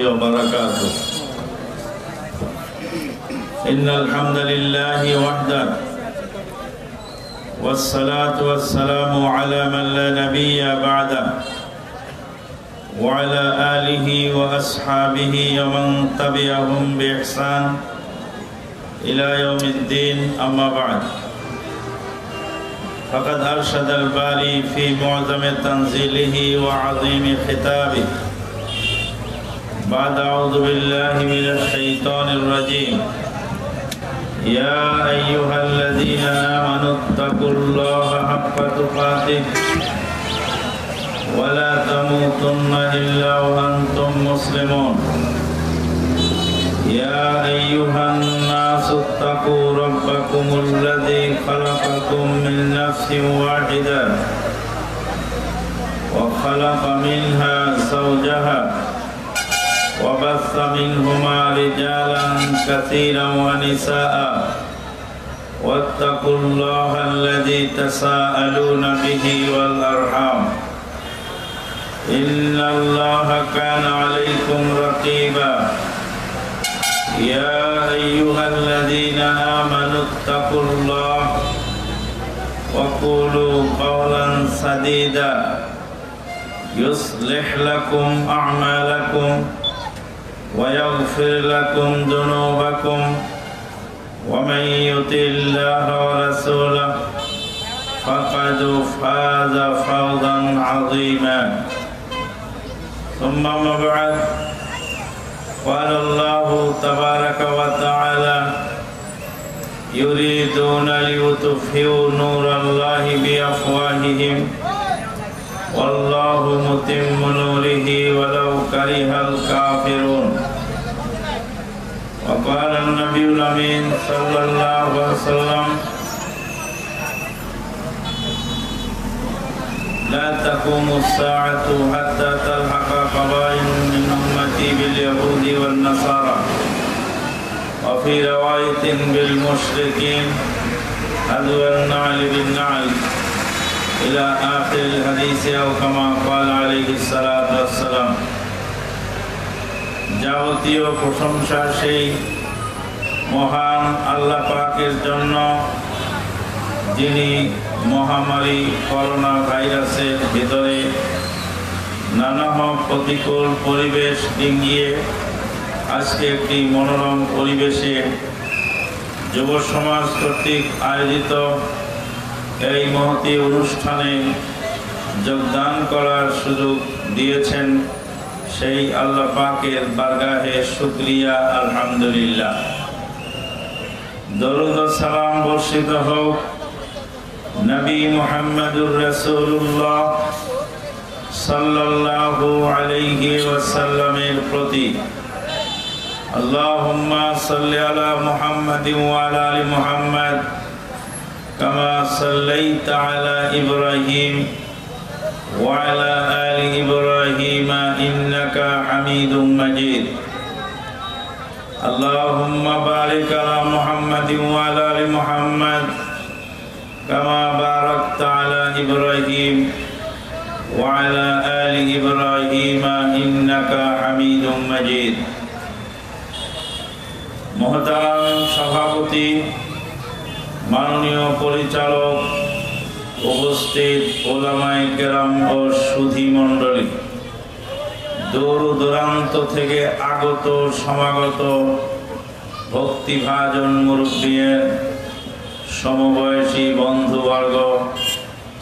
وبركاته. إن الحمد لله وحده والصلاة والسلام على من لا نبي بعده وعلى آله وأصحابه ومن تبعهم بإحسان إلى يوم الدين. أما بعد، فقد أرشد الباري في معظم تنزيله وعظيم خطابه بعد أعوذ بالله من الشيطان الرجيم: يا أيها الذين آمنوا اتقوا الله حق تقاته ولا تموتن إلا وأنتم مسلمون. يا أيها الناس اتقوا ربكم الذي خلقكم من نفس واحدة وخلق منها زوجها وبث منهما رجالا كثيرا ونساء واتقوا الله الذي تساءلون به والأرحام إن الله كان عليكم رقيبا. يا أيها الذين آمنوا اتقوا الله وقولوا قولا سديدا يصلح لكم أعمالكم ويغفر لكم ذنوبكم ومن يطع الله ورسوله فقد فاز فوزا عظيما. ثم ما بعد، قال الله تبارك وتعالى: يريدون ليطفئوا نور الله بأفواههم والله متم نوره ولو كره الكافرون. وقال النبي الأمين صلى الله عليه وسلم: لا تقوم الساعة حتى تلحق قبائل من أمتي باليهود والنصارى وفي رواية بالمشركين حذو النعل بالنعل إلى آخر الحديث أو كما قال عليه الصلاة والسلام। যাবতীয় প্রশংসা সেই মহান আল্লাহ পাকের জন্য, যিনি মহামারী করোনা ভাইরাসের ভিতরে নানা প্রতিকূল পরিবেশ ডিঙ্গিয়ে আজকে একটি মনোরম পরিবেশে যুব সমাজ কর্তৃক আয়োজিত এই মহতী অনুষ্ঠানে যোগদান করার সুযোগ দিয়েছেন, সেই আল্লাহ পাকের বারগাহে শুকরিয়া আলহামদুলিল্লাহ। দরুদ ও সালাম বর্ষিত হোক নবী মুহাম্মদুর রাসূলুল্লাহ সাল্লাল্লাহু আলাইহি ওয়াসাল্লামের প্রতি। আল্লাহুম্মা সাল্লি আলা মুহাম্মাদিন ওয়া আলা আলি মুহাম্মাদ কামা সাল্লাইতা আলা ইব্রাহিম ওয়া আলা আলি ইব্রাহিম ইন্নাকা হামিদুম মাজিদ। আল্লাহুম্মা বারিক আলা মুহাম্মাদিন ওয়া আলা আলি মুহাম্মাদ কামা বারাকতা আলা ইব্রাহিম ওয়া আলা আলি ইব্রাহিম ইন্নাকা হামিদুম মাজিদ। মহতারাম সভাপতি, মাননীয় পরিচালক, উপস্থিত ওলামায়ে কেরাম ও সুধী মণ্ডলী, দূর দূরান্ত থেকে আগত সমাগত ভক্তিভাজন মুরব্বিয়ান, সমবয়সী বন্ধুবর্গ,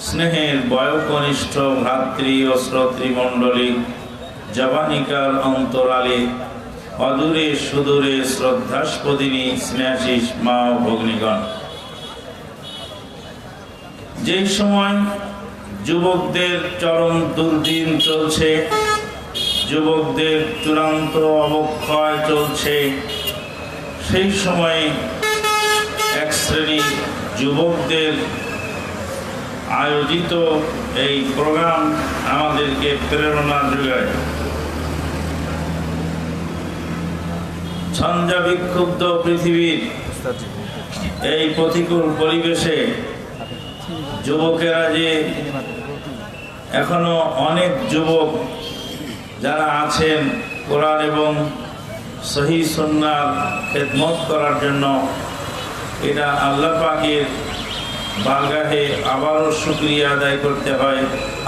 স্নেহের বয়োকনিষ্ঠ ভ্রাতৃ ও শ্রোতৃমণ্ডলী, জবানিকার অন্তরালে, অদূরে সুদূরে শ্রদ্ধাস্পদিনী স্নেহাশিস মা ও ভগ্নীগণ, যেই সময় যুবকদের চরম দুর্দিন চলছে, যুবকদের চূড়ান্ত অবক্ষয় চলছে, সেই সময়ে এক শ্রেণী যুবকদের আয়োজিত এই প্রোগ্রাম আমাদেরকে প্রেরণা যোগায়। ঝঞ্ঝা বিক্ষুব্ধ পৃথিবীর এই প্রতিকূল পরিবেশে যুবকেরা যে এখনো অনেক যুবক যারা আছেন কোরআন এবং সহিহ সুন্নাহর খেদমত করার জন্য এটা আল্লাহ পাকের বারগাহে আবারও শুকরিয়া আদায় করতে হয়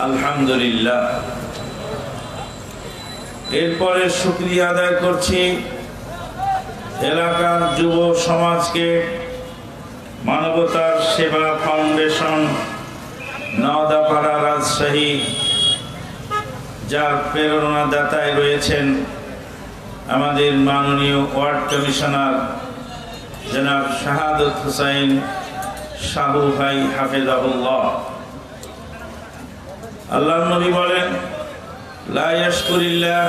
আলহামদুলিল্লাহ। এরপরে শুকরিয়া আদায় করছি এলাকার যুব সমাজকে, মানবতার সেবা ফাউন্ডেশন নওদাপাড়া রাজশাহী, যার প্রেরণাদাতায় রয়েছেন আমাদের মাননীয় ওয়ার্ড কমিশনার জনাব শাহাদত হুসাইন শাহু ভাই হাফেজাহুল্লাহ। আল্লাহর নবী বলেন, লা ইয়াশকুরিল্লাহ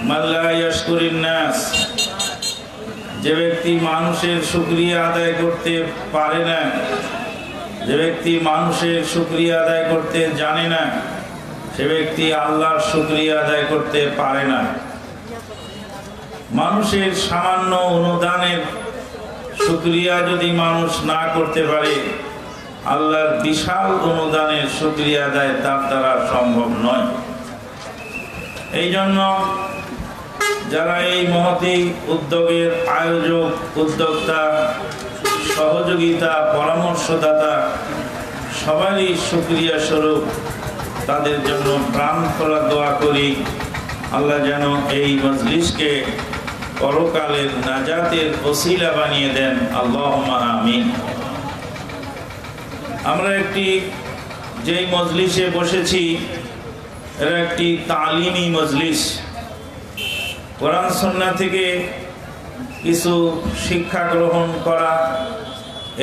মান লা ইয়াশকুরিন নাস। যে ব্যক্তি মানুষের শুকরিয়া আদায় করতে পারে না, যে ব্যক্তি মানুষের শুকরিয়া আদায় করতে জানে না, সে ব্যক্তি আল্লাহর শুকরিয়া আদায় করতে পারে না। মানুষের সামান্য অনুদানের শুকরিয়া যদি মানুষ না করতে পারে, আল্লাহর বিশাল অনুদানের শুকরিয়া আদায় তার দ্বারা সম্ভব নয়। এই জন্য যারা এই মহতী উদ্যোগের আয়োজক, উদ্যোক্তা, সহযোগিতা, পরামর্শদাতা, সবারই শুকরিয়া স্বরূপ তাদের জন্য প্রাণ খোলা দোয়া করি, আল্লাহ যেন এই মজলিসকে পরকালের নাজাতের ওসিলা বানিয়ে দেন, আল্লাহুম্মা আমিন। আমরা যেই মজলিসে বসেছি, এরা একটি তালিমি মজলিস। কোরআন সুন্নাহ থেকে কিছু শিক্ষা গ্রহণ করা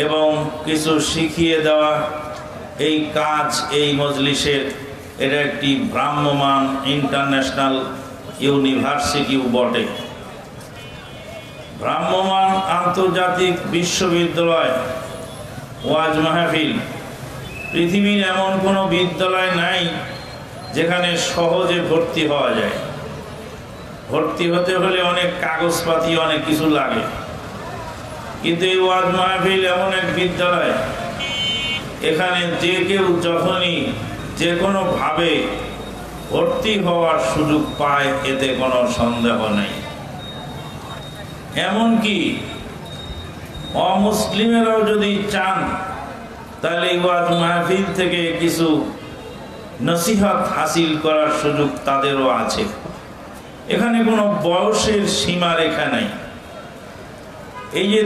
এবং কিছু শিখিয়ে দেওয়া, এই কাজ এই মজলিসের। এটা একটি ভ্রাম্যমান ইন্টারন্যাশনাল ইউনিভার্সিটিও বটে, ভ্রাম্যমান আন্তর্জাতিক বিশ্ববিদ্যালয়, ওয়াজ মাহফিল। পৃথিবীর এমন কোনো বিদ্যালয় নাই যেখানে সহজে ভর্তি হওয়া যায়। ভর্তি হতে হলে অনেক কাগজপাতি, অনেক কিছু লাগে, কিন্তু এই ওয়াজ মাহফিল এমন এক বিদ্যালয়, এখানে যে কেউ যখনই যে কোনো ভাবে ভর্তি হওয়ার সুযোগ পায়, এতে কোনো সন্দেহ নেই। এমনকি অমুসলিমেরাও যদি চান, তাহলে ওয়াজ মাহফিল থেকে কিছু নসিহত হাসিল করার সুযোগ তাদেরও আছে। এখানে কোনো বয়সের সীমারেখা নাই। এই যে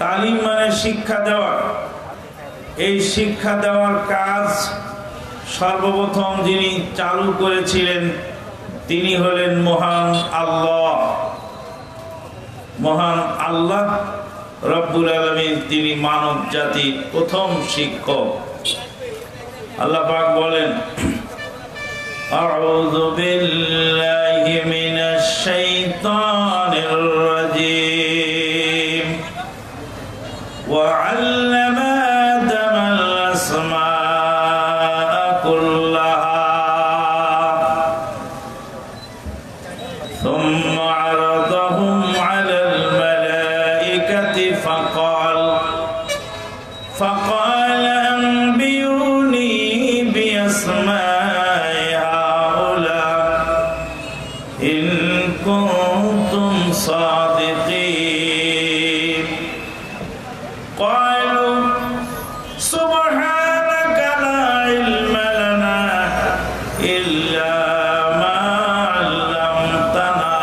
তালিম মানে শিক্ষা দেওয়া, এই শিক্ষা দেওয়ার কাজ সর্বপ্রথম যিনি চালু করেছিলেন তিনি হলেন মহান আল্লাহ। মহান আল্লাহ রব্বুল আলামিন, তিনি মানব জাতির প্রথম শিক্ষক। আল্লাহ পাক বলেন, আউযু বিল্লাহি মিনাশ শাইতানির রাজীম। ওয়া আল্লামা আদামাল আসমাআ কুল্লাহা সুম্মা আরাদাহুম আলাল মালাইকাতি ফাকাল আনবিউনি বিআসমাই হাউলা ইন কুনতুম সাদিকিন। ক্বালু সুবহানাকা লা ইলমা লানা ইল্লা মা আল্লামতানা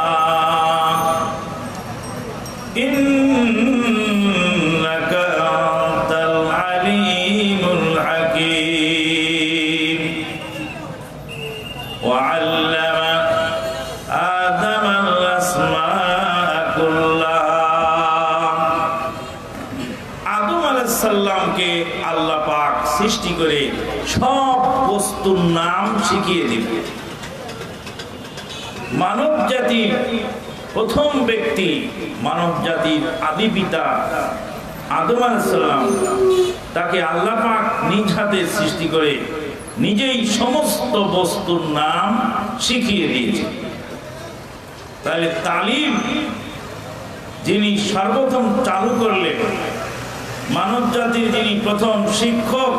ইন্নাকা আনতাল আলিমুল হাকীম। ওয়া আল্লামা আদামাল আসমাআ কুল্লাহা। আদম আলাইহিস সালামকে আল্লাহ পাক সৃষ্টি করে সব বস্তুর নাম শিখিয়ে দিলেন। মানব জাতির প্রথম ব্যক্তি, মানব জাতির আদি পিতা আদম আলাইহিস সালাম, তাকে আল্লাহ পাক নিজ হাতে সৃষ্টি করে নিজেই সমস্ত বস্তুর নাম শিখিয়ে দিয়েছেন। তাহলে তালিম যিনি সর্বপ্রথম চালু করলেন, মানব জাতির যিনি প্রথম শিক্ষক,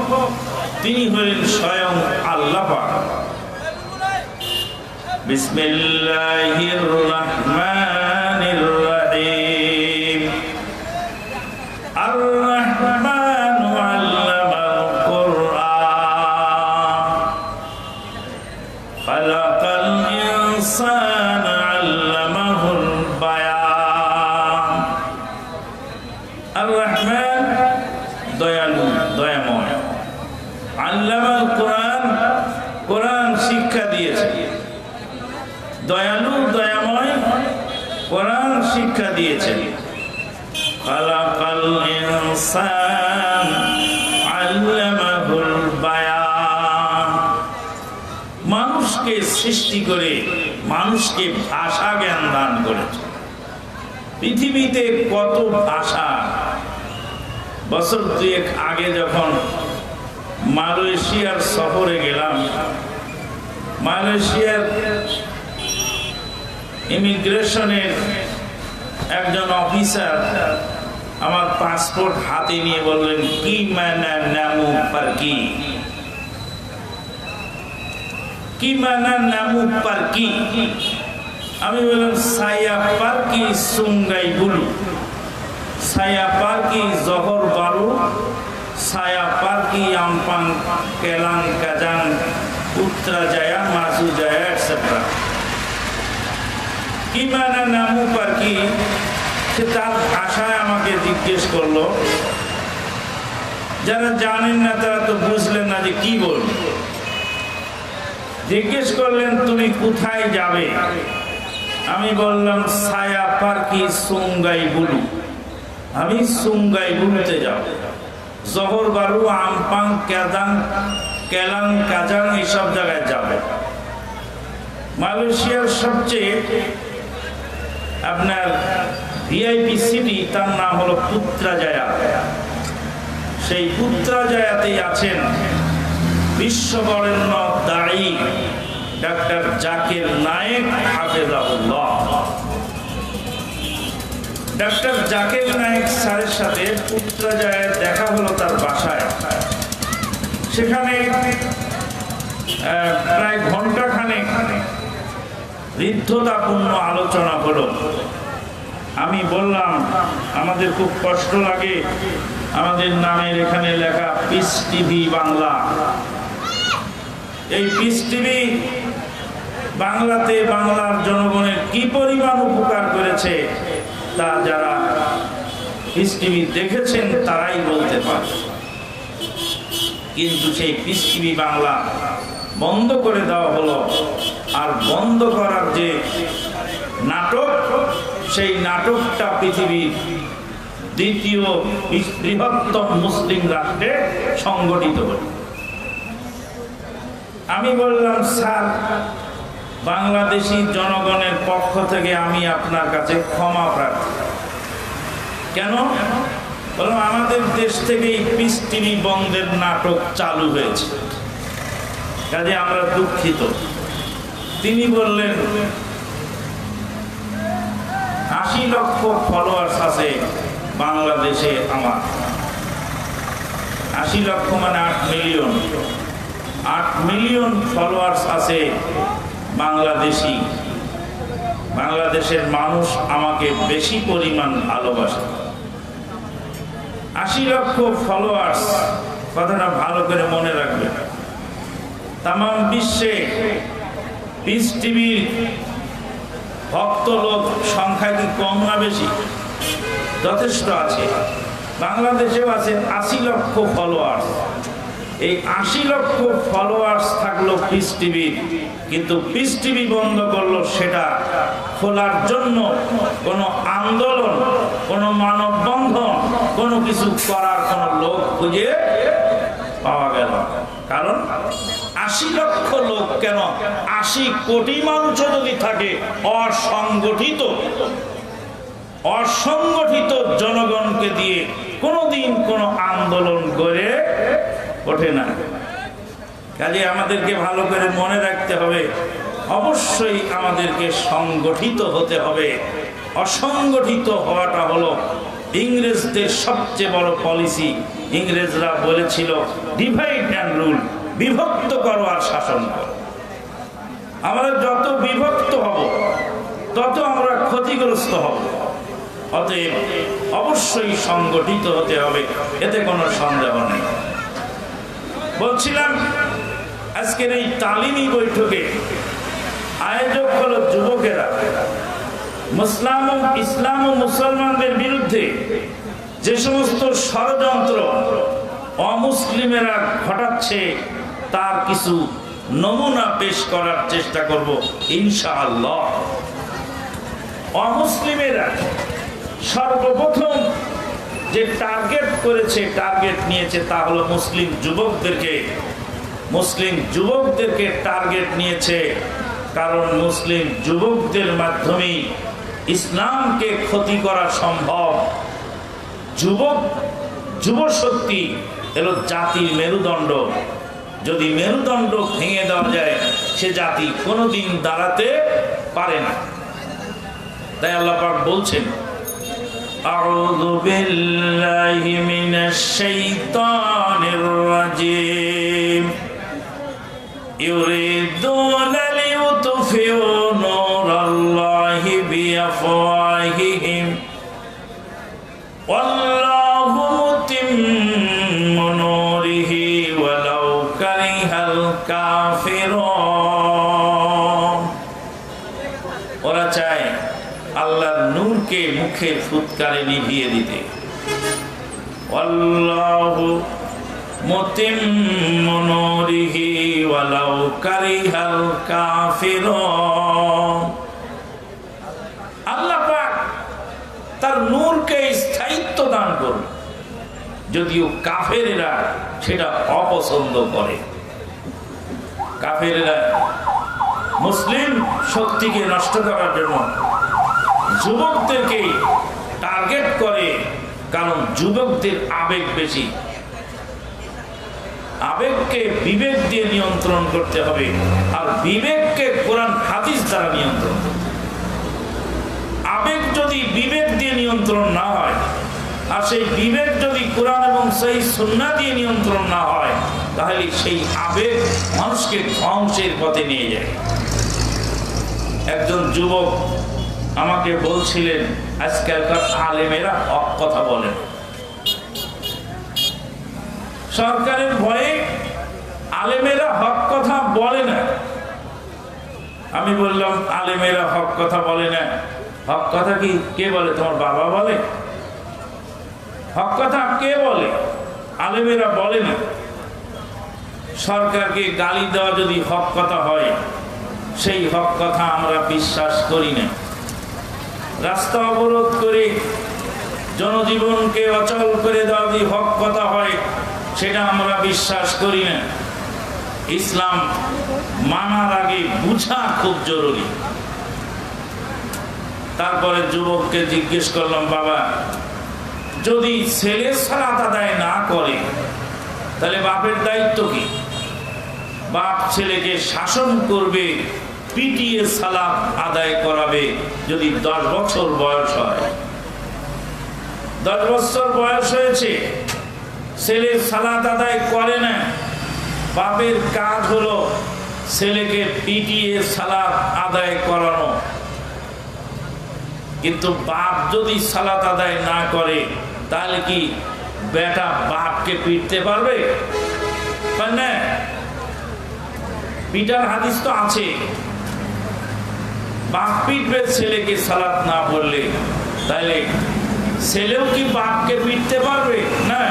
তিনি হলেন স্বয়ং আল্লাহ পাক। বিসমিল্লাহির রহমানির রহিম। আর রহমানু আল্লামাল কুরআন খালাকাল ইনসানা আল্লামাহুল বায়ান। আর রহমান দয়ালু, দয়াময়। আল্লামাল কুরআন, কোরআন শিক্ষা দিয়েছে। দয়ালু, দয়াময়, কোরআন শিক্ষা দিয়েছেন। খালাকাল ইনসান আল্লামাহুল বায়ান। মানুষকে সৃষ্টি করে মানুষকে ভাষা জ্ঞান দান করেছে। পৃথিবীতে কত ভাষা। বছর দুয়েক আগে যখন মালয়েশিয়ার সফরে গেলাম, মালয়েশিয়ার ইমিগ্রেশনের একজন অফিসার আমার পাসপোর্ট হাতে নিয়ে বললেন, কি মানা নামু পার কি, কি মানা নামু পার কি। আমি বললাম সায়া পার কি সুঙ্গাই বুলু, সায়া পার কি জহর বারু, সায়া পার কি আমপাং কেলাং কাজাং উত্তরা জায়া মাসু জায়া এটসেট্রা। কি মানে নামু পার কি, সে তার ভাষায় আমাকে জিজ্ঞেস করলো। যারা জানেন না তারা তো বুঝলেন না যে কি বলবো। জিজ্ঞেস করলেন তুমি কোথায় যাবে। আমি বললাম সায়া পার কি সুঙ্গাই বুলু, আমি সুঙ্গাই বুলুতে যাব। জহর বারু আমপাং কেদাং কেলাং কাজাং এইসব জায়গায় যাবে। মালয়েশিয়ার সবচেয়ে আপনার ভিআইপি সিটি, তার নাম হলো পুত্রাজায়া। সেই পুত্রাজায়াতেই আছেন বিশ্ববরেণ্য দায়ী ডাক্তার জাকির নায়েক হাফেজাহুল্লাহ। ডাক্তার জাকির নায়েক স্যারের সাথে পুত্রাজায়ায় দেখা হলো তার বাসায়। সেখানে প্রায় ঘন্টাখানেক হৃদ্ধতাপূর্ণ আলোচনা হলো। আমি বললাম আমাদের খুব কষ্ট লাগে, আমাদের নামের এখানে লেখা পিস টিভি বাংলা। এই পিস টিভি বাংলাতে বাংলার জনগণের কি পরিমাণ উপকার করেছে তা যারা পিস টিভি দেখেছেন তারাই বলতে পারে। কিন্তু সেই পিস টিভি বাংলা বন্ধ করে দেওয়া হলো। আর বন্ধ করার যে নাটক, সেই নাটকটা পৃথিবীর দ্বিতীয় বৃহত্তম মুসলিম রাষ্ট্রে সংগঠিত হল। আমি বললাম স্যার, বাংলাদেশি জনগণের পক্ষ থেকে আমি আপনার কাছে ক্ষমা প্রার্থী। কেন? বললাম আমাদের দেশ থেকেই পিস টিভি বন্ধের নাটক চালু হয়েছে, কাজে আমরা দুঃখিত। তিনি বললেন 80 লক্ষ ফলোয়ার্স আছে বাংলাদেশে আমার। 80 লক্ষ মানে 8 মিলিয়ন। 8 মিলিয়ন ফলোয়ার্স আছে বাংলাদেশি। বাংলাদেশের মানুষ আমাকে বেশি পরিমাণ ভালোবাসে। 80 লক্ষ ফলোয়ার্স, কথাটা ভালো করে মনে রাখবেন। তাম বিশ্বে পিস টিভির ভক্ত লোক সংখ্যা কি কম না বেশি? যথেষ্ট আছে। বাংলাদেশেও আছে 80 লক্ষ ফলোয়ার্স। এই 80 লক্ষ ফলোয়ার্স থাকলো পিস টিভি, কিন্তু পিস টিভি বন্ধ করলো। সেটা খোলার জন্য কোনো আন্দোলন, কোনো মানববন্ধন, কোনো কিছু করার কোনো লোক খুঁজে পাওয়া গেল। কারণ 80 লক্ষ লোক কেন, 80 কোটি মানুষও যদি থাকে, অসংগঠিত জনগণকে দিয়ে কোনোদিন কোনো আন্দোলন করে ওঠে না। কাজে আমাদেরকে ভালো করে মনে রাখতে হবে, অবশ্যই আমাদেরকে সংগঠিত হতে হবে। অসংগঠিত হওয়াটা হলো ইংরেজদের সবচেয়ে বড় পলিসি। ইংরেজরা বলেছিল ডিভাইড অ্যান্ড রুল, বিভক্ত করো আর শাসন করো। আমরা যত বিভক্ত হব তত আমরা ক্ষতিগ্রস্ত হব। অতএব অবশ্যই সংগঠিত হতে হবে, এতে কোনো সন্দেহ নেই। বলছিলাম আজকের এই তালিমি বৈঠকে আয়োজক হলো যুবকেরা। ইসলাম ও মুসলমানদের বিরুদ্ধে যে সমস্ত ষড়যন্ত্র অমুসলিমেরা ঘটাচ্ছে তার কিছু নমুনা পেশ করার চেষ্টা করব ইনশাআল্লাহ। অমুসলিমেরা সর্বপ্রথম যে টার্গেট নিয়েছে তা হলো মুসলিম যুবকদেরকে টার্গেট নিয়েছে। কারণ মুসলিম যুবকদের মাধ্যমেই ইসলামকে ক্ষতি করা সম্ভব। যুব শক্তি এলো জাতির মেরুদণ্ড। যদি মেরুদণ্ড ভেঙে দেওয়া যায় সে জাতি কোনোদিন দাঁড়াতে পারে না। তাই আল্লাহ পাক বলছেন, আউযু বিল্লাহি মিনাশ শাইতানির রাজীম ইউরিদুনা লিইউতফিউ নূরাল্লাহি বিআফওয়াহিহিম ওয়াল্লাহু মুতিম্মু নূরিহি ওয়ালাউ কারিহাল কাফিরুন। ওরা চায় আল্লাহর নূরকে মুখের ফুৎকারে নিভিয়ে দিতে। আল্লাহু মুতিম্মু নূরিহি ওয়ালাউ কারিহাল কাফিরুন। আল্লাহ পাক তার নূরকে স্থায়িত্ব দান করবে, যদিও কাফেরেরা সেটা অপছন্দ করে। কাফেরেরা মুসলিম শক্তিকে নষ্ট করার জন্য যুবকদেরকে টার্গেট করে, কারণ যুবকদের আবেগ বেশি। আবেগকে বিবেক দিয়ে নিয়ন্ত্রণ করতে হবে, আর বিবেককে কোরআন হাদিস দ্বারা নিয়ন্ত্রণ করতে হবে। আবেগ যদি বিবেক দিয়ে নিয়ন্ত্রণ না হয়, আর সেই বিবেক যদি কোরআন এবং সেই সুন্নাহ দিয়ে নিয়ন্ত্রণ না হয়, তাহলে সেই আবেগ মানুষকে ধ্বংসের পথে নিয়ে যায়। একজন যুবক আমাকে বলছিলেন, আজকালকার আলেমেরা হক কথা বলেন, সরকারের ভয়ে আলেমেরা হক কথা বলে না। আমি বললাম, আলেমেরা হক কথা বলে না, হক কথা কি কে বলে? তোমার বাবা বলে? হক কথা কে বলে? আলেমেরা বলে না। সরকারকে গালি দেওয়া যদি হক কথা হয়, সেই হক কথা আমরা বিশ্বাস করি না। রাস্তা অবরোধ করে জনজীবনকে অচল করে দেওয়া যদি হক কথা হয়, সেটা আমরা বিশ্বাস করি না। ইসলাম মানার আগে বুঝা খুব জরুরি। তারপরে যুবককে জিজ্ঞেস করলাম, বাবা, যদি ছেলে সালাত আদায় না করে তাহলে বাপের দায়িত্ব কি? বাপ ছেলেকে শাসন করবে, পিটিয়ে সালাত আদায় করাবে। যদি 10 বছর বয়স হয়, 10 বছর বয়স হয়েছে, ছেলে সালাত আদায় করে না, বাপের কাজ হলো ছেলেকে পিটিয়ে সালাত আদায় করানো। কিন্তু বাপ যদি সালাত আদায় না করে, তাহলে কি বেটা বাপকে পিটতে পারবে? না, পিটার হাদিস তো আছে। বাপ পিটবে ছেলেকে সালাত না পড়লে, তাহলে ছেলেও কি বাপকে পিটতে পারবে? না,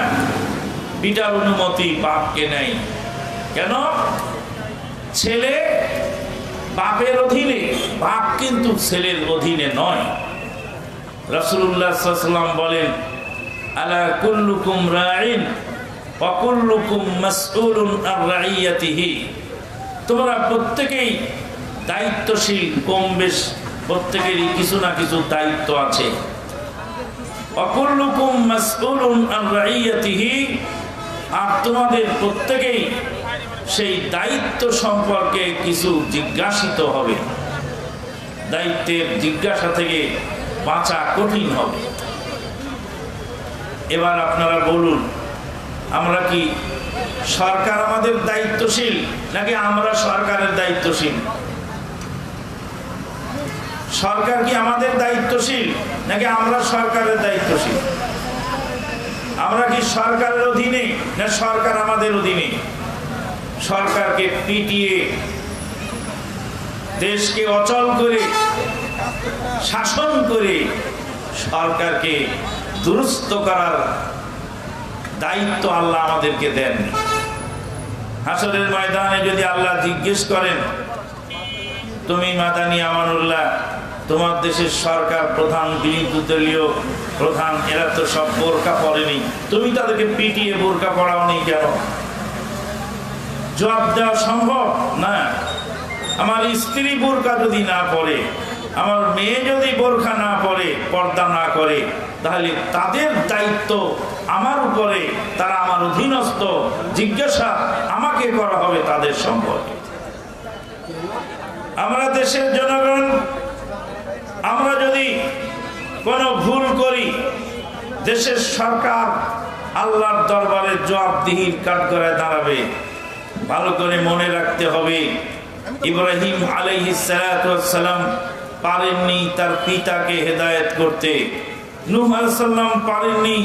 পিটার অনুমতি বাপকে নেই। কেন? ছেলে বাপের অধীনে, বাপ কিন্তু ছেলের অধীনে নয়। রাসূলুল্লাহ সাল্লাল্লাহু আলাইহি ওয়াসাল্লাম বলেন, আলা কুল্লুকুম রাঈন ওয়া কুল্লুকুম মাসউলুন আন রাইয়াতিহি। তোমরা প্রত্যেকেই দায়িত্বশীল, কম বেশ প্রত্যেকেরই কিছু না কিছু দায়িত্ব আছে। ওয়া কুল্লুকুম মাসউলুন আন রাইয়াতিহি, আর তোমাদের প্রত্যেকেই সেই দায়িত্ব সম্পর্কে কিছু জিজ্ঞাসিত হবে। দায়িত্বের জিজ্ঞাসা থেকে বাঁচা কঠিন হবে। এবার আপনারা বলুন, আমরা কি সরকার আমাদের দায়িত্বশীল, নাকি আমরা সরকারের দায়িত্বশীল? সরকার কি আমাদের দায়িত্বশীল নাকি আমরা সরকারের দায়িত্বশীল? আমরা কি সরকারের অধীনে না সরকার আমাদের অধীনে? সরকারকে পিটিয়ে দেশকে অচল করে শাসন করে সরকারকে দুরস্ত করার দায়িত্ব আল্লাহ আমাদেরকে দেননি। হাসরের ময়দানে যদি আল্লাহ জিজ্ঞেস করেন, তুমি মাদানী আমানুল্লাহ, তোমার দেশের সরকার প্রধান, বিরোধী দলীয় প্রধান, এরা তো সব বোরকা পরেনি, তুমি তাদেরকে পিটিয়ে বোরকা পরাওনি কেন? জবাব দেওয়া সম্ভব না। আমার স্ত্রী বোরকা যদি না পরে, আমার মেয়ে যদি বোরকা না পরে, পর্দা না করে, তাহলে তাদের দায়িত্ব আমার উপরে, তারা আমার অধীনস্থ, জিজ্ঞাসা আমাকে করা হবে তাদের সম্পর্কে। আমরা দেশের জনগণ, আমরা যদি কোনো ভুল করি, দেশের সরকার আল্লাহর দরবারে জবাবদিহির কাঠগড়ায় দাঁড়াবে। ভালো করে মনে রাখতে হবে, ইব্রাহিম আলাইহিস সালাম পারেননি তার পিতাকে হেদায়েত করতে, নূহ আলাইহিস সালাম পারেননি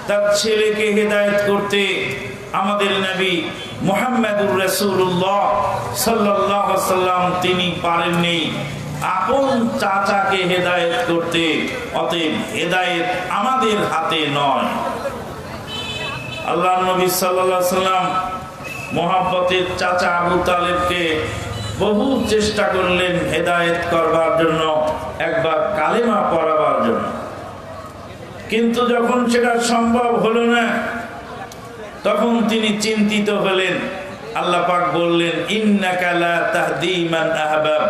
তার ছেলেকে হেদায়েত করতে, আমাদের নবী মুহাম্মদুর রাসূলুল্লাহ সাল্লাল্লাহু আলাইহি ওয়াসাল্লাম তিনি পারেননি আপন চাচাকে হেদায়েত করতে। অতএব হেদায়েত আমাদের হাতে নয়। আল্লাহর নবী সাল্লাল্লাহু আলাইহি ওয়াসাল্লাম মুহাব্বতের চাচা আবু তালেবকে বহু চেষ্টা করলেন হেদায়েত করবার জন্য, একবার কালেমা পড়াবার জন্য, কিন্তু যখন সেটা সম্ভব হলো না, তখন তিনি চিন্তিত হলেন। আল্লাহ পাক বললেন, ইন্নাকা লা তাহদি মান আহবাব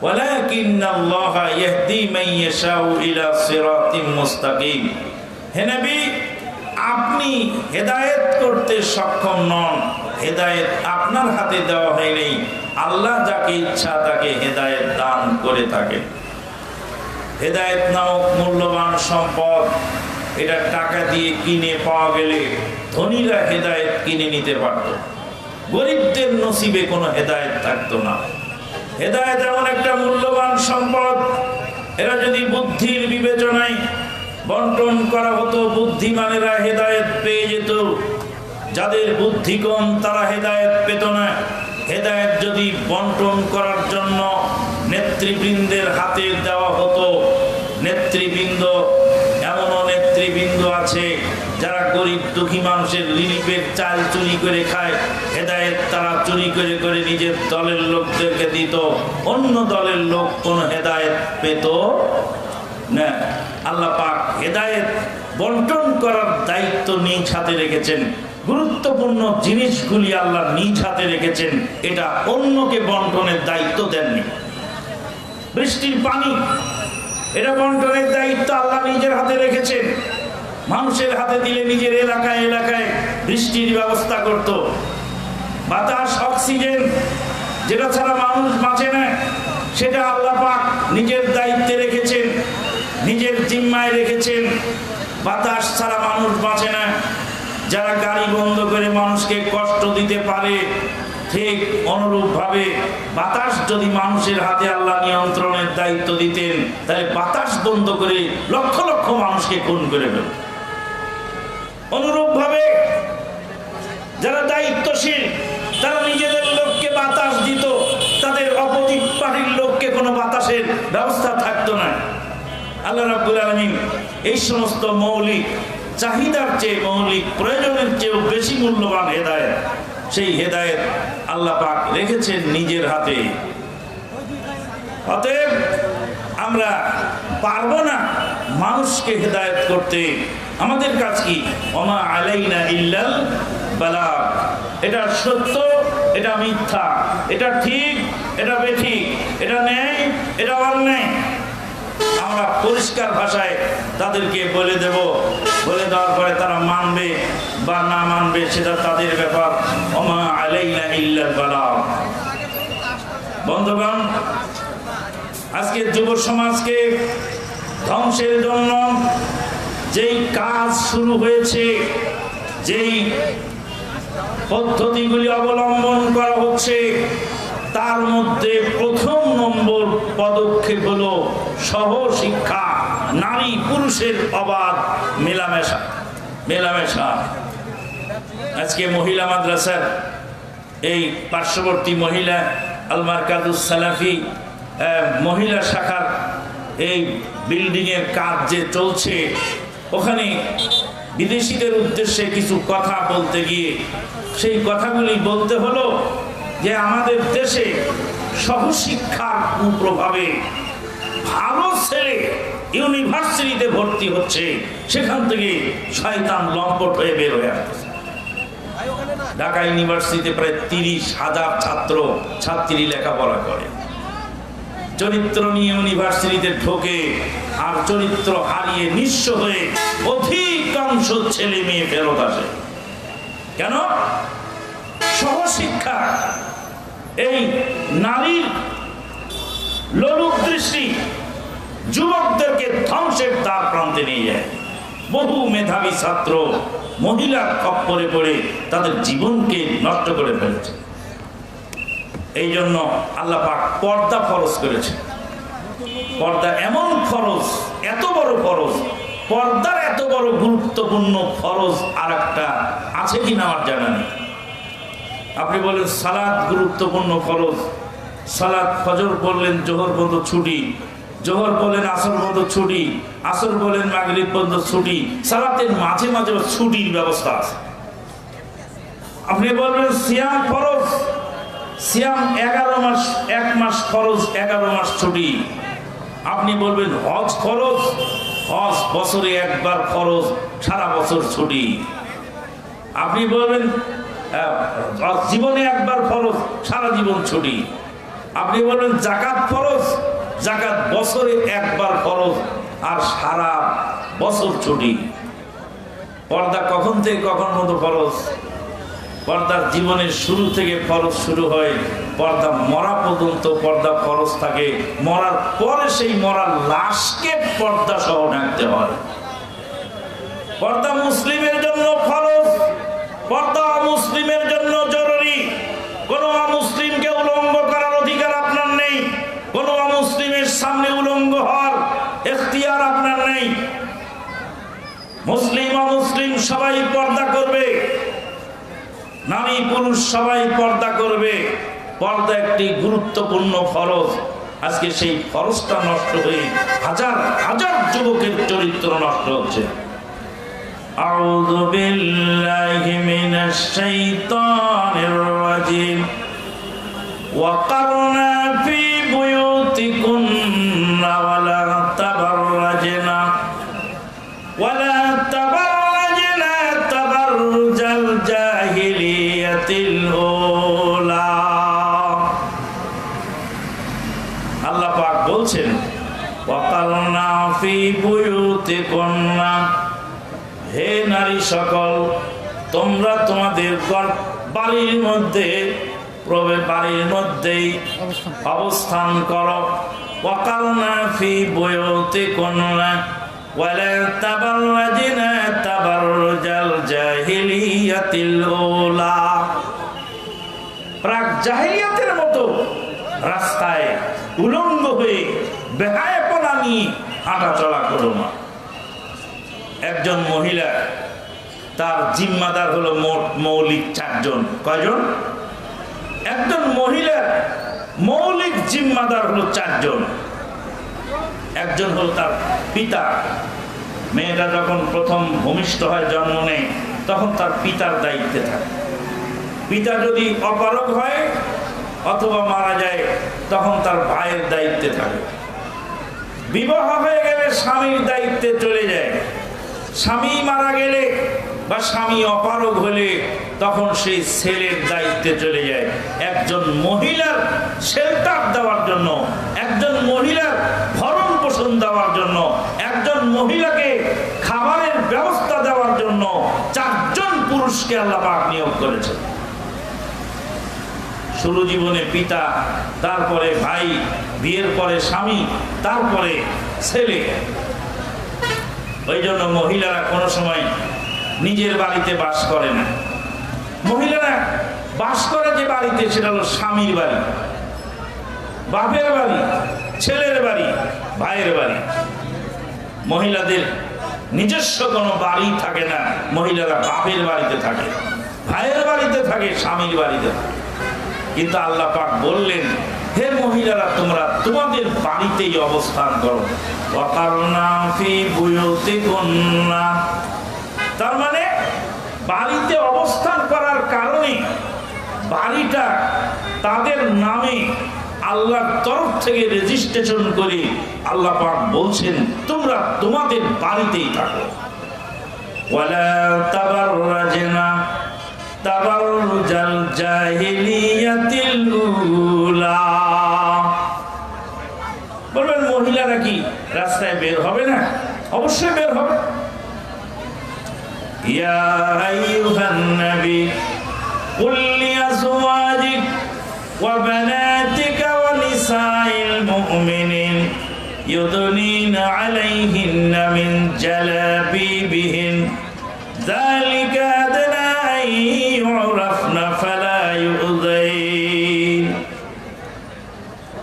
ওয়ালাকিন্নাল্লাহা ইয়াহদি মান ইয়াশাউ ইলা সিরাতিম মুস্তাকিম। হে নবী, আপনি হেদায়েত করতে সক্ষম নন, হেদায়েত আপনার হাতে দেওয়া হয়নি, আল্লাহ যাকে ইচ্ছা তাকে হেদায়েত দান করে থাকেন। হেদায়েত নামক মূল্যবান সম্পদ, এটা টাকা দিয়ে কিনে পাওয়া গেলে ধনীরা হেদায়েত কিনে নিতে পারত, গরিবদের নসিবে কোনো হেদায়েত থাকতো না। হেদায়েত এমন একটা মূল্যবান সম্পদ, এরা যদি বুদ্ধির বিবেচনায় বন্টন করা হতো, বুদ্ধিমানেরা হেদায়েত পেয়ে যেত, যাদের বুদ্ধি কম তারা হেদায়েত পেত না। হেদায়েত যদি বন্টন করার জন্য নেতৃবৃন্দের হাতে দেওয়া হতো, নেতৃবৃন্দ, এমনও নেতৃবৃন্দ আছে যারা গরিব দুঃখী মানুষের রিলিফের চাল চুরি করে খায়, হেদায়েত তারা চুরি করে করে নিজের দলের লোকদেরকে দিত, অন্য দলের লোক কোনো হেদায়েত পেত না। আল্লাহ পাক হেদায়েত বন্টন করার দায়িত্ব নিজ হাতে রেখেছেন। গুরুত্বপূর্ণ জিনিসগুলি আল্লাহ নিজ হাতে রেখেছেন, এটা অন্যকে বন্টনের দায়িত্ব দেননি। বৃষ্টির পানি, এটা বন্টনের দায়িত্ব আল্লাহ নিজের হাতে রেখেছেন। মানুষের হাতে দিলে নিজের এলাকায় এলাকায় বৃষ্টির ব্যবস্থা করত। বাতাস, অক্সিজেন, যেটা ছাড়া মানুষ বাঁচে না, সেটা আল্লাহ পাক নিজের দায়িত্বে রেখেছেন, নিজের জিম্মায় রেখেছেন। বাতাস ছাড়া মানুষ বাঁচে না। যারা গাড়ি বন্ধ করে মানুষকে কষ্ট দিতে পারে, ঠিক অনুরূপভাবে বাতাস যদি মানুষের হাতে আল্লাহ নিয়ন্ত্রণের দায়িত্ব দিতেন, তাহলে বাতাস বন্ধ করে লক্ষ লক্ষ মানুষকে খুন করে ফেলত। অনুরূপভাবে যারা দায়িত্বশীল, তারা নিজেদের লোককে বাতাস দিত, তাদের অপোজিট পার্টির লোককে কোনো বাতাসের ব্যবস্থা থাকতো না। আল্লাহ রাব্বুল আলামিন এই সমস্ত মৌলিক চাহিদার চেয়ে, মৌলিক প্রয়োজনের চেয়েও বেশি মূল্যবান হেদায়েত, সেই হেদায়েত আল্লাহ পাক রেখেছেন নিজের হাতে। অতএব আমরা পারবো না মানুষকে হেদায়েত করতে। আমাদের কাজ কি? ওমা আলাইনা ইল্লাল বালাগ। এটা সত্য, এটা মিথ্যা, এটা ঠিক, এটা বেঠিক, এটা ন্যায়, এটা অন্যায়, আমরা পরিষ্কার ভাষায় তাদেরকে বলে দেব। বলে দেওয়ার পরে তারা মানবে বা না মানবে সেটা তাদের ব্যাপার। ওমা আলাইনা ইল্লাল বালাগ। বন্ধুগণ, আজকে যুব সমাজকে ধ্বংসের জন্য যেই কাজ শুরু হয়েছে, যেই পদ্ধতিগুলি অবলম্বন করা হচ্ছে, তার মধ্যে প্রথম নম্বর পদক্ষেপ হলো সহশিক্ষা, নারী পুরুষের অবাধ মেলামেশা। আজকে মহিলা মাদ্রাসার এই পার্শ্ববর্তী মহিলা আল মারকাজুস সালাফি মহিলা শাখার এই বিল্ডিংয়ের কাজ যে চলছে, ওখানে বিদেশিদের উদ্দেশ্যে কিছু কথা বলতে গিয়ে সেই কথাগুলি বলতে হলো যে আমাদের দেশে সহশিক্ষার কুপ্রভাবে ভালো ছেলে ইউনিভার্সিটিতে ভর্তি হচ্ছে, সেখান থেকে শয়তান লম্পট হয়ে বের হয়ে আসছে। ঢাকা ইউনিভার্সিটিতে প্রায় 30,000 ছাত্র ছাত্রী লেখাপড়া করে, চরিত্র নিয়ে ইউনিভার্সিটিতে ঢোকে আর চরিত্র হারিয়ে নিঃস্ব হয়ে অধিকাংশ ছেলে মেয়ে ফেরত আসে। কেন? সহশিক্ষা এই নারীর লোলুপ দৃষ্টি যুবকদেরকে ধ্বংসের দ্বার প্রান্তে নিয়ে যায়। বহু মেধাবী ছাত্র মহিলার খপ্পরে পড়ে তাদের জীবনকে নষ্ট করে ফেলেছে। এই জন্য আল্লাহ পাক পর্দা ফরজ করেছে। পর্দা এমন ফরজ, এত বড় ফরজ, পর্দার এত বড় গুরুত্বপূর্ণ ফরজ আর একটা আছে কিনা আমার জানা নেই। আপনি বলেন সালাত গুরুত্বপূর্ণ ফরজ, সালাত ফজর বললেন জোহর পর্যন্ত ছুটি, জোহর বলেন আসর পর্যন্ত ছুটি, আসর বলেন মাগরিব পর্যন্ত ছুটি, সালাতের মাঝে মাঝে ছুটির ব্যবস্থা আছে। আপনি বলবেন সিয়াম ফরজ, সিয়াম 11 মাস, 1 মাস ফরজ, 11 মাস ছুটি। আপনি বলবেন হজ ফরজ, হজ বছরে একবার ফরজ, সারা বছর ছুটি। আপনি বলবেন জীবনে একবার ফরজ, সারা জীবন ছুটি। আপনি বলবেন যাকাত ফরজ, যাকাত বছরে একবার ফরজ আর সারা বছর ছুটি। পর্দা কখন থেকে কখন মতো ফরজ? পর্দার জীবনের শুরু থেকে ফরজ শুরু হয়, পর্দা মরা পর্যন্ত পর্দা ফরজ থাকে। মরার পরে সেই মরার লাশকে পর্দা সহ ডাকতে হয়। পর্দা মুসলিমের জন্য ফরজ, পর্দা মুসলিমের জন্য জরুরি। কোন মুসলিমকে উলঙ্গ করার অধিকার আপনার নেই, কোন মুসলিমের সামনে উলঙ্গ হওয়ার এখতিয়ার আপনার নেই। মুসলিম অমুসলিম সবাই পর্দা করবে, নারী পুরুষ সবাই পর্দা করবে। পর্দা একটি গুরুত্বপূর্ণ ফরজ। আজকে সেই ফরজটা নষ্ট হয়ে হাজার হাজার যুবকের চরিত্র নষ্ট হচ্ছে। আউযু বিল্লাহি মিনাশ শাইতানির রাজিম। ওয়াকারনা ফি বুয়ুতিকুন্না ওয়ালা তাবাররাজনা ওয়ালা তাবাররাজনা তাবাররুজাল জাহিলিয়াতিল উলা। আল্লাহ পাক বলছেন ওয়াকারনা ফি বুয়ুতিকুন্না, হে নারী সকল, তোমরা তোমাদের বাড়ির মধ্যে বাড়ির মধ্যেই অবস্থান করো। ওয়াকারনা ফি বুয়ুতিকুন্না ওয়ালা তাবাররাজনা তাবাররুজাল জাহিলিয়াতিল উলা। প্রাক জাহিলিয়াতের মতো রাস্তায় উলঙ্গ হয়ে বেহায়াপনা নিয়ে হাঁটাচলা করো না। একজন মহিলা, তার জিম্মাদার হলো মোট মৌলিক 4 জন। কয়জন? একজন মহিলার মৌলিক জিম্মাদার হলো 4 জন। একজন হলো তার পিতা। মেয়েটা যখন প্রথম ভূমিষ্ঠ হয়, জন্ম নেয়, তখন তার পিতার দায়িত্বে থাকে। পিতা যদি অপারগ হয় অথবা মারা যায়, তখন তার ভাইয়ের দায়িত্বে থাকে। বিবাহ হয়ে গেলে স্বামীর দায়িত্বে চলে যায়। স্বামী মারা গেলে বা স্বামী অপারগ হলে তখন সেই ছেলের দায়িত্বে চলে যায়। একজন মহিলার শেল্টার দেওয়ার জন্য, একজন মহিলার ভরণ পোষণ দেওয়ার জন্য, একজন মহিলাকে খাবারের ব্যবস্থা দেওয়ার জন্য 4 জন পুরুষকে আল্লাহ পাক নিয়োগ করেছেন। শুরু জীবনে পিতা, তারপরে ভাই, বিয়ের পরে স্বামী, তারপরে ছেলে। ওই জন্য মহিলারা কোনো সময় নিজের বাড়িতে বাস করে না। মহিলারা বাস করে যে বাড়িতে, সেটা হলো স্বামীর বাড়ি। বাপের বাড়ি, ছেলের বাড়ি, ভাইয়ের বাড়ি। মহিলাদের নিজস্ব কোনো বাড়ি থাকে না, মহিলারা বাপের বাড়িতে থাকে, ভাইয়ের বাড়িতে থাকে, স্বামীর বাড়িতে থাকে। কিন্তু আল্লাহ পাক বললেন, হে মহিলারা, তোমরা তোমাদের বাড়িতেই অবস্থান করো। ওয়াকারনা ফি বুয়ুতিকুন্না, তার মানে বাড়িতে অবস্থান করার কারণে বাড়িটা তাদের নামে আল্লাহর তরফ থেকে রেজিস্ট্রেশন করে আল্লাহ পাক বলছেন তোমরা তোমাদের বাড়িতেই থাকো। ওয়ালা তাবাররাজনা তাবাররুজাল জাহিলিয়াতিল উলা, বলবেন মহিলারা কি রাস্তায় বের হবে না? অবশ্যই বের হবে। ইয়া আইয়ুহান নবী কুল লিআজওয়াজিক ওয়া বানাতিকা ওয়া নিসাইল মুমিনিন ইউদনিনা আলাইহিন্না মিন জালাবিবিহিন যালিকা আদনা আন ইউরাফনা ফালা ইউযাইন।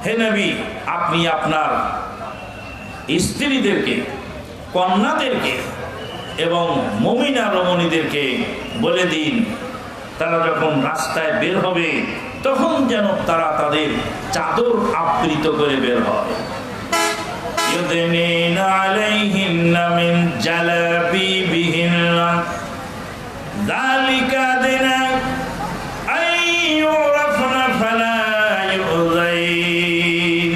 হে নবী, আপনি আপনার স্ত্রীদেরকে, কন্যাদেরকে এবং মুমিনা রমণীদেরকে বলে দিন, তারা যখন রাস্তায় বের হবে তখন যেন তারা তাদের চাদর আবৃত করে বের হয়। ইউদনিনা আলাইহিন্না মিন জালাবিবিহিন্না যালিকা আদনা আন ইউরাফনা ফালা ইউযাইন।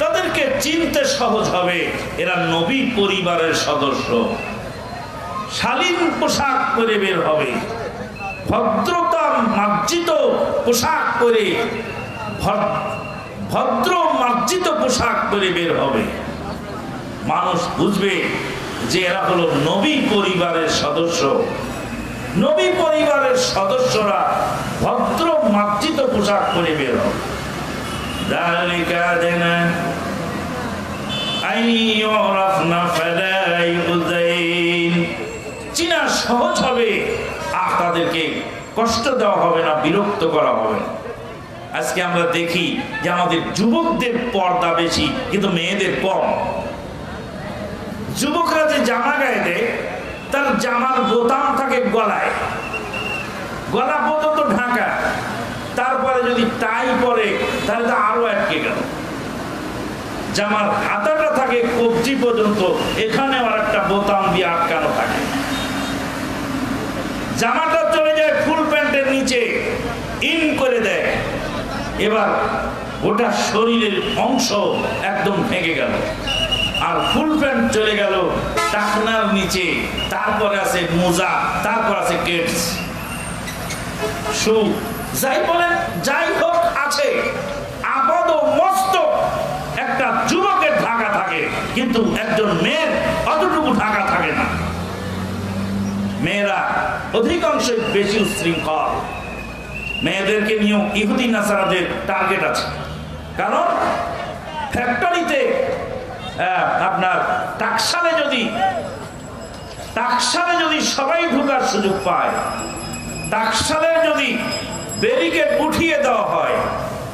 তাদেরকে চিনতে সহজ হবে, এরা নবী পরিবারের সদস্য। শালীন পোশাক পরে বের হবে, ভদ্রতা মার্জিত পোশাক পরে, ভদ্র মার্জিত পোশাক পরে বের হবে। মানুষ বুঝবে যে এরা হলো নবী পরিবারের সদস্য। নবী পরিবারের সদস্যরা ভদ্র মার্জিত পোশাক পরে বের হবে। যালিকা আদনা আন ইউরাফনা ফালা ইউযাইন, চিনা সহজ হবে, আর তাদেরকে কষ্ট দেওয়া হবে না, বিরক্ত করা হবে না। আজকে আমরা দেখি যে আমাদের যুবকদের পর্দা বেশি কিন্তু মেয়েদের কম। যুবকরা যে জামা গায়ে দেয় তার জামার বোতাম থাকে গলায়, গলা পর্যন্ত ঢাকা, তারপরে যদি টাই পরে তাহলে তো আরো আটকে গেল। জামার হাতাটা থাকে কবজি পর্যন্ত, এখানে আর একটা বোতাম দিয়ে আটকানো থাকে। জামাটা চলে যায় ফুল প্যান্টের নিচে, ইন করে দেয়, এবার গোটা শরীরের অংশ একদম ভেঙে গেল। আর ফুল প্যান্ট চলে গেল টাকনার নিচে, তারপরে আছে মোজা, তারপর আছে কেটস, শু, যাই বলেন যাই হোক আছে, আপাদ মস্ত একটা যুবকের ঢাকা থাকে, কিন্তু একজন মেয়ের অতটুকু ঢাকা থাকে না। মেয়েরা অধিকাংশই বেশি উশৃঙ্খল। মেয়েদেরকে নিয়েও ইহুদি নাসারাদের টার্গেট আছে, কারণ ফ্যাক্টরিতে আপনার টাকশালে যদি সবাই ঢোকার সুযোগ পায়, টাকশালে যদি ব্যারিকেড উঠিয়ে দেওয়া হয়,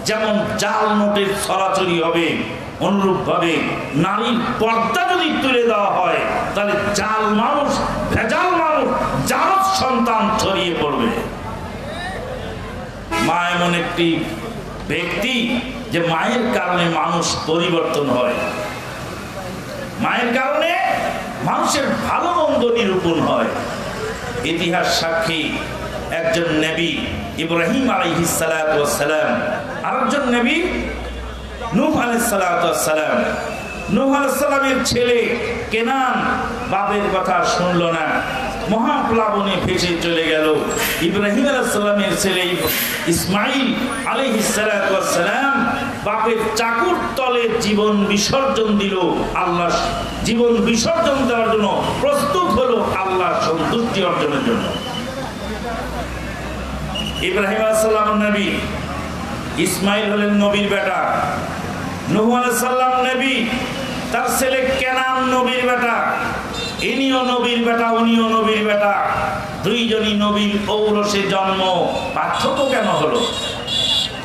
যেমন জাল নোটের ছড়াছড়ি হবে, অনুরূপ ভাবে নারীর পর্দা যদি তুলে দেওয়া হয়, তাহলে জাল মানুষ, ভেজাল মানুষ, জারজ সন্তান ছড়িয়ে পড়বে। মা এমন একটি ব্যক্তি যে মায়ের কারণে মানুষ পরিবর্তন হয়, মায়ের কারণে মানুষের ভালো মন্দ নিরূপণ হয়। ইতিহাস সাক্ষী, একজন নবী ইব্রাহিম আলাইহিস সালাতু ওয়াস সালাম, আরেকজন নবী নূহ আলাইহিস সালাতু ওয়াস সালাম। নূহ আলাইহিস সালামের ছেলে কেনান বাপের কথা শুনলো না, মহাপ্লাবনে ভেসে চলে গেল। ইব্রাহিম আলাইহিস সালামের ছেলে ইসমাইল আলাইহিস সালাতু ওয়াস সালাম বাপের চাকুর তলে জীবন বিসর্জন দিল। আল্লাহ জীবন বিসর্জন দেওয়ার জন্য প্রস্তুত হলো আল্লাহ সন্তুষ্টি অর্জনের জন্য। ইব্রাহিম আলাইহিস সালাম নবী, ইসমাইল হলেন নবীর বেটা, নূহ আলাইহিস সালাম নবী, তার ছেলে কেনান নবীর বেটা, ইনিও নবীর বেটা, উনিও নবীর বেটা, দুইজনই নবীর ঔরসে জন্ম। পার্থক্য কেন হলো?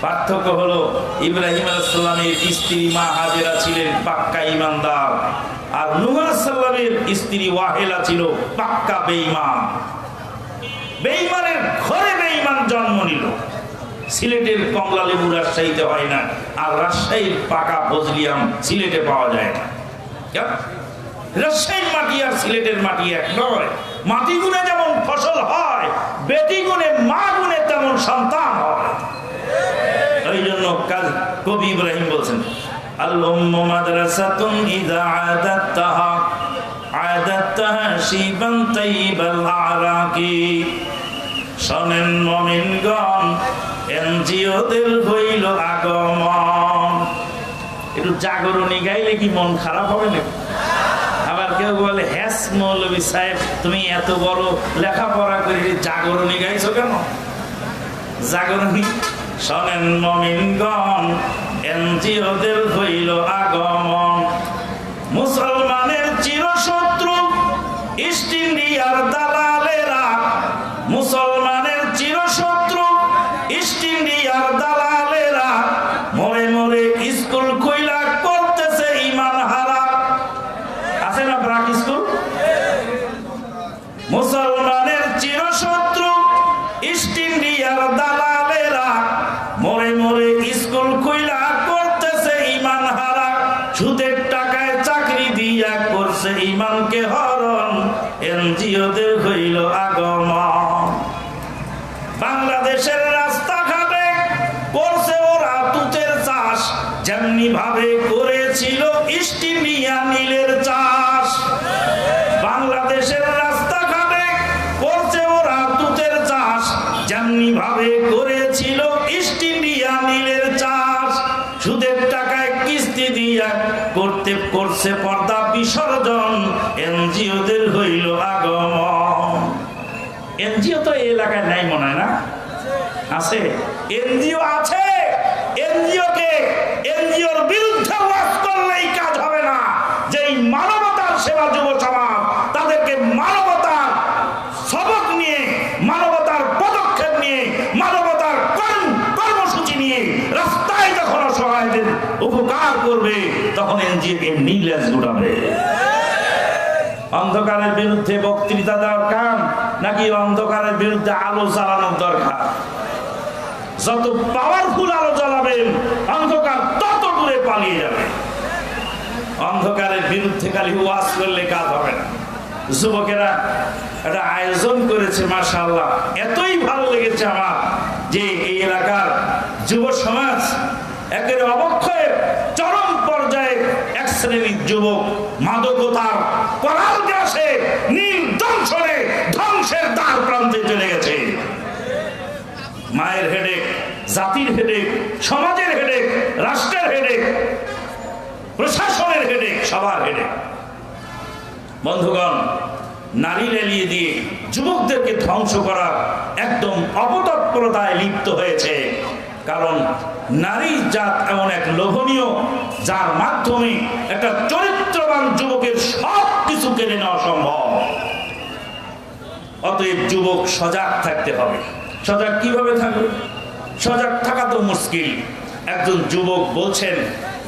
পার্থক্য হলো ইব্রাহিম আলাইহিস সালামের স্ত্রী মা হাজেরা ছিলেন পাক্কা ঈমানদার, আর নূহ আলাইহিস সালামের স্ত্রী ওয়াহেলা ছিল পাক্কা বেঈমান। বেঈমানের ঘরে বেঈমান জন্ম নিল। সিলেটের কমলা লেবু রাজশাহীতে হয় না, আর রাজশাহীর পাকা ফজলিয়াম সিলেটে পাওয়া যায় না। রাজশাহীর মাটি আর সিলেটের মাটি এক নয়। মাটি গুণে যেমন ফসল হয়, বেটি গুণে মা গুণে তেমন সন্তান হয়। এই জন্য কবি ইব্রাহিম বলছেন, আল উম্মু মাদ্রাসাতুন ইযা আদাততাহা আদাততাহা শিবান তাইয়িবাল আরাকি। শোনেন মুমিনগণ, এনজিওদের হইল আগমন। একটু জাগরণী গাইলে কি মন খারাপ হবে না? আবার কেউ বলে, হ্যাস মৌলভী সাহেব, তুমি এত বড় লেখাপড়া করে জাগরণী গাইছো কেন? জাগরণী। শোনেন মুমিনগণ, এনজিওদের হইল আগমন। মুসলমানের চিরশত্রু ইস্ট ইন্ডিয়ার দালালেরা, মুসলমানের চিরশত্রু ইস্ট ইন্ডিয়ার দালালেরা, মরে মরে স্কুল কইলা করতেছে ঈমান হারা। আছে না ব্রাক স্কুল? মুসলমানের চিরশত্রু ইস্ট ইন্ডিয়ার দালালেরা, মরে মরে স্কুল কইলা করতেছে ঈমান হারা। সুদের টাকায় চাকরি দিয়া করছে ঈমানকে হরণ। এনজিওদের হইল আগমন। বাংলাদেশের রাস্তাঘাটে করছে ওরা তুতের চাষ, যেমনি ভাবে করেছিল ইস্ট ইন্ডিয়া নীলের চাষ। বাংলাদেশের রাস্তাঘাটে করছে ওরা তুতের চাষ, যেমনি ভাবে করেছিল ইস্ট ইন্ডিয়া নীলের চাষ। সুদের টাকায় কিস্তি দিয়া করছে পর্দা বিসর্জন। এনজিওদের হইল আগমন। এনজিও তো এই এলাকায় নাই মনে হয় না? আছে? এনজিও আছে। এনজিওর বিরুদ্ধে ওয়াজ করলেই কাজ হবে না। যেই মানবতার সেবা যুব সমাজ, তাদেরকে মানবতার সবক নিয়ে, মানবতার পদক্ষেপ নিয়ে, মানবতার কর্মসূচি নিয়ে রাস্তায় যখন অসহায়দের উপকার করবে, তখন এনজিও এমনি লেজ গুড়াবে। অন্ধকারের বিরুদ্ধে বক্তৃতা দেওয়ার কাম, নাকি অন্ধকারের বিরুদ্ধে আলো জ্বালানোর দরকার? যত পাওয়ারফুল আলো জ্বালাবেন, অন্ধকার তত দূরে পালিয়ে যাবে। অন্ধকারের বিরুদ্ধে খালি ওয়াজ করলে কাজ হবে না। যুবকেরা একটা আয়োজন করেছে, মাশাআল্লাহ, এতই ভালো লেগেছে আমার যে এই এলাকার যুব সমাজ একেবারে অবক্ষয়ের চরম পর্যায়ে এক শ্রেণীর যুবক মাদকতার করাল গ্রাসে নির্দংশনে ধ্বংসের দ্বার প্রান্তে চলে গেছে। মায়ের হেডেক, জাতির হেডেক, সমাজের হেডেক, রাষ্ট্রের হেডেক, প্রশাসনের হেডেক, সবার হেডেক। বন্ধুগণ, নারী লেলিয়ে দিয়ে যুবকদেরকে ধ্বংস করার একদম অপতৎপরতায় লিপ্ত হয়েছে। কারণ নারী জাত এমন এক লোভনীয়, যার মাধ্যমে একটা চরিত্রবান যুবকের সব কিছু কেড়ে নেওয়া সম্ভব। অতএব যুবক সজাগ থাকতে হবে। সজাগ কিভাবে থাকবে? সজাগ থাকা তো মুশকিল। একজন যুবক বলছেন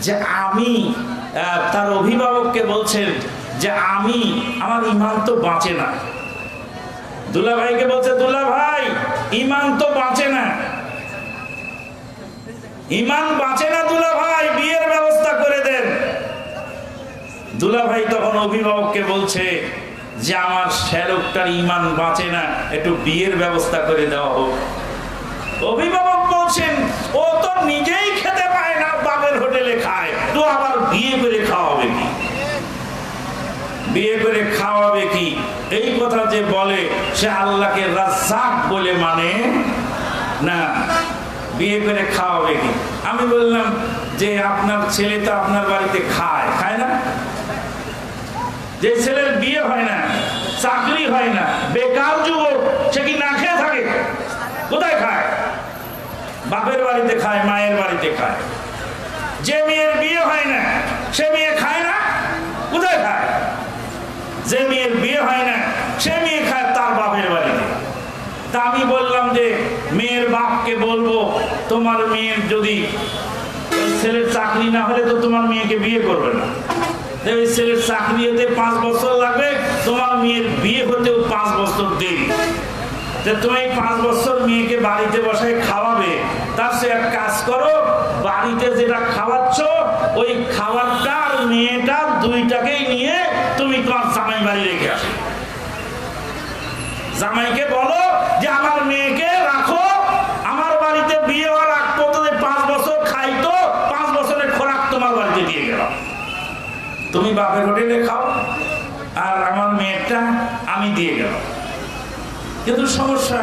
যে আমি, তার অভিভাবককে বলছেন যে আমার ঈমান তো বাঁচে না। দুলা ভাইকে বলছে, দুলা ভাই, ঈমান তো বাঁচে না, ঈমান বাঁচে না দুলা ভাই, বিয়ের ব্যবস্থা করে দেন। দুলা ভাই তখন অভিভাবককে বলছে যে আমার শ্যালকটার ঈমান বাঁচে না, একটু বিয়ের ব্যবস্থা করে দেওয়া হোক। অভিভাবক বলছেন, ও তো নিজেই খেতে পায় না, বাপের হোটেলে খায়, তো আবার বিয়ে করে খাওয়াবে কি? বিয়ে করে খাওয়াবে কি? এই কথা যে বলে, সে আল্লাহকে রাজ্জাক বলে মানে না। বিয়ে করে খাওয়াবে কি? আমি বললাম যে আপনার ছেলে তো আপনার বাড়িতে খায় না? যে ছেলের বিয়ে হয় না, চাকরি হয় না, বেকার যুবক, সে কি না খেয়ে থাকে? কোথায় খায়? বাপের বাড়িতে খায়, মায়ের বাড়িতে খায়। যে মেয়ের বিয়ে হয় না, সে মেয়ে খায় না? কোথায় খায়? যে মেয়ের বিয়ে হয় না, সে মেয়ে খায় তার বাপের বাড়িতে। তা আমি বললাম যে মেয়ের বাপকে বলবো তোমার মেয়ের যদি ছেলের চাকরি না হলে তো তোমার মেয়েকে বিয়ে করবে না। ওই ছেলের চাকরি হতে 5 বছর লাগবে, তোমার মেয়ের বিয়ে হতেও 5 বছর দেরি। তুমি 5 বছর মেয়েকে বাড়িতে বসায় খাওয়াবে, তার সে এক কাজ করো, বাড়িতে যেটা খাওয়াচ্ছ ওই খাবারটা আর মেয়েটা দুইটাকেই নিয়ে তুমি তোমার জামাই বাড়ি রেখে আসো। জামাইকে বলো যে আমার মেয়েকে রাখো আমার বাড়িতে, বিয়ে হওয়ার আগ পর্যন্ত 5 বছর খাইতো, 5 বছরের খোরাক তোমার বাড়িতে দিয়ে গেলাম, তুমি বাপের হোটেলে খাও আর আমার মেয়েটা আমি দিয়ে গেলাম। কিন্তু সমস্যা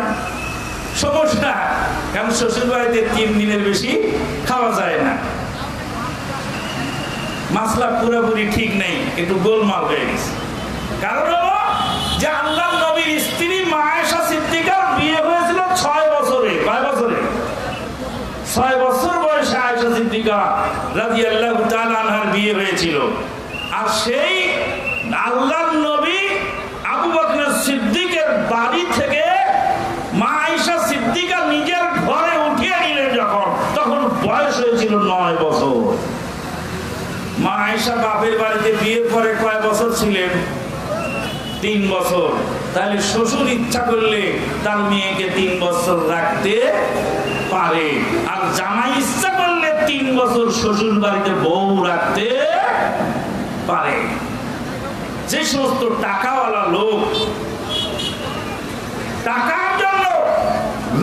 কারণ শ্বশুর বাড়িতে 3 দিনের বেশি খাওয়া যায় না। মাসলা পুরোপুরি ঠিক নেই, একটু গোলমাল হয়ে গেছে। কারণ হলো যে আল্লাহর নবীর স্ত্রী মা আয়েশা সিদ্দিকার বিয়ে হয়েছিল 6 বছরে। কয় বছরে? 6 বছর বয়সে আয়েশা সিদ্দিকা রাদিয়াল্লাহু তাআলা আনহার বিয়ে হয়েছিল। আর সেই আল্লাহর নবী আবু বকর সিদ্দিকের বাড়ি থেকে মা আয়েশা সিদ্দিকা নিজের ঘরে উঠিয়ে নিলেন যখন, তখন বয়স হয়েছিল 9 বছর। মা আয়েশা বাপের বাড়িতে বিয়ের পরে কয় বছর ছিলেন? 3 বছর। তাহলে শ্বশুর ইচ্ছা করলে তার মেয়েকে 3 বছর রাখতে পারে, আর জামাই ইচ্ছা করলে 3 বছর শ্বশুর বাড়িতে বউ রাখতে পারে। যে সমস্ত টাকাওয়ালা লোক টাকার জন্য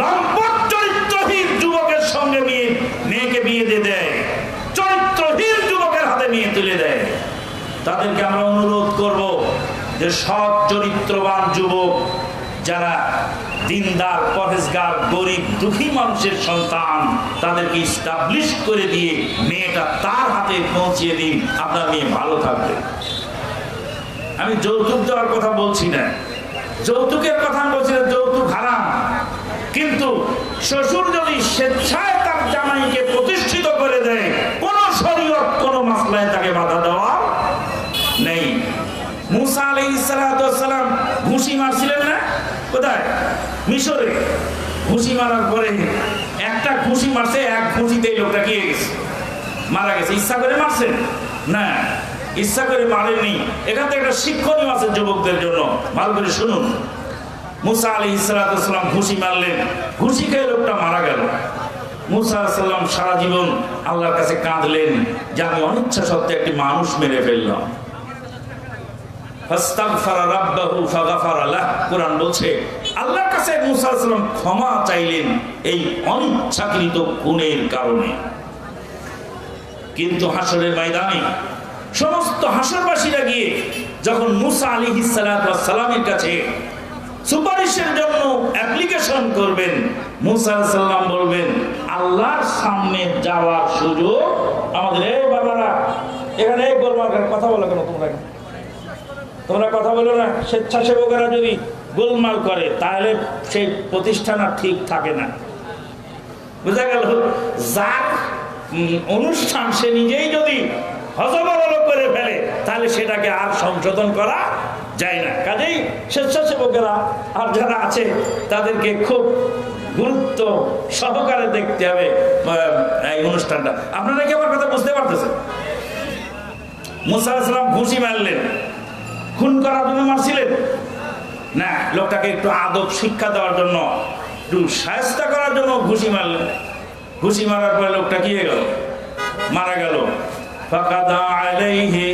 লম্পট চরিত্রহীন যুবকের সঙ্গে মেয়েকে বিয়ে দিয়ে দেয়, চরিত্রহীন যুবকের হাতে মেয়ে তুলে দেয়, তাদেরকে আমরা অনুরোধ করব যে সৎ চরিত্রবান যুবক যারা দিনদার পরহেজগার গরিব দুঃখী মানুষের সন্তান, তাদেরকে ইস্টাবলিশ করে দিয়ে মেয়েটা তার হাতে পৌঁছিয়ে দিন, আপনার মেয়ে ভালো থাকবে। আমি যৌতুক দেওয়ার কথা বলছি না, যৌতুকের কথা বলছি না, যৌতুক হারাম। কিন্তু শ্বশুর যদি স্বেচ্ছায় তার জামাইকে প্রতিষ্ঠিত করে দেয়, কোন শরীয়ত কোন মাসলায় তাকে বাধা দেওয়া নেই। মুসা আলাইহিস সালাম ঘুষি মারছিলেন না? কোথায়? মিশরে। ঘুষি মারার পরে একটা ঘুষি মারছে, এক ঘুষিতেই লোকটা কি গেছে? মারা গেছে। ইচ্ছা করে মারছেন না, ইচ্ছা করে মারেননি। এখান থেকে একটা শিক্ষণীয় আছে যুবকদের জন্য, ভালো করে শুনুন। মুসা আলাইহিস সালাম ঘুষি মারলেন, ঘুষি খেয়ে লোকটা মারা গেল। মুসা আলাইহিস সালাম সারা জীবন আল্লাহর কাছে কাঁদলেন যে আমি অনিচ্ছা সত্ত্বে একটি মানুষ মেরে ফেললাম। ফাস্তাগফারা রাব্বাহু ফাগাফারা লাহু, কুরআন বলছে আল্লাহর কাছে মুসা আলাইহিস সালাম ক্ষমা চাইলেন এই অনিচ্ছাকৃত খুনের কারণে। কিন্তু হাসরের ময়দানে সমস্ত হাসরবাসীরা গিয়ে যখন মুসা আলাইহিস সালামের কাছে সুপারিশের জন্য অ্যাপ্লিকেশন করবেন, মুসা আলাইহিস সালাম বলবেন আল্লাহর সামনে যাওয়ার সুযোগ আমাদের। এই বাবারা এখানে কথা বলো কেন? তোমরা কথা বলো না। স্বেচ্ছাসেবকেরা যদি গোলমাল করে তাহলে সেই প্রতিষ্ঠান আর ঠিক থাকে না, বুঝা গেল? যার অনুষ্ঠান সে নিজেই যদি হযবরল করে ফেলে তাহলে সেটাকে আর সংশোধন করা যায় না। কাজেই স্বেচ্ছাসেবকেরা আর যারা আছে তাদেরকে খুব গুরুত্ব সহকারে দেখতে হবে এই অনুষ্ঠানটা। আপনারা কি আমার কথা বুঝতে পারতেছেন? মুসা আলাইহিস সালাম ঘুষি মারলেন, খুন করার জন্য মারছিলেন না, লোকটাকে একটু আদব শিক্ষা দেওয়ার জন্য, একটু শায়েস্তা করার জন্য ঘুষি মারলেন। ঘুষি মারার পরে লোকটা কি হয়ে গেল? মারা গেল। ফাকাদা আলাইহি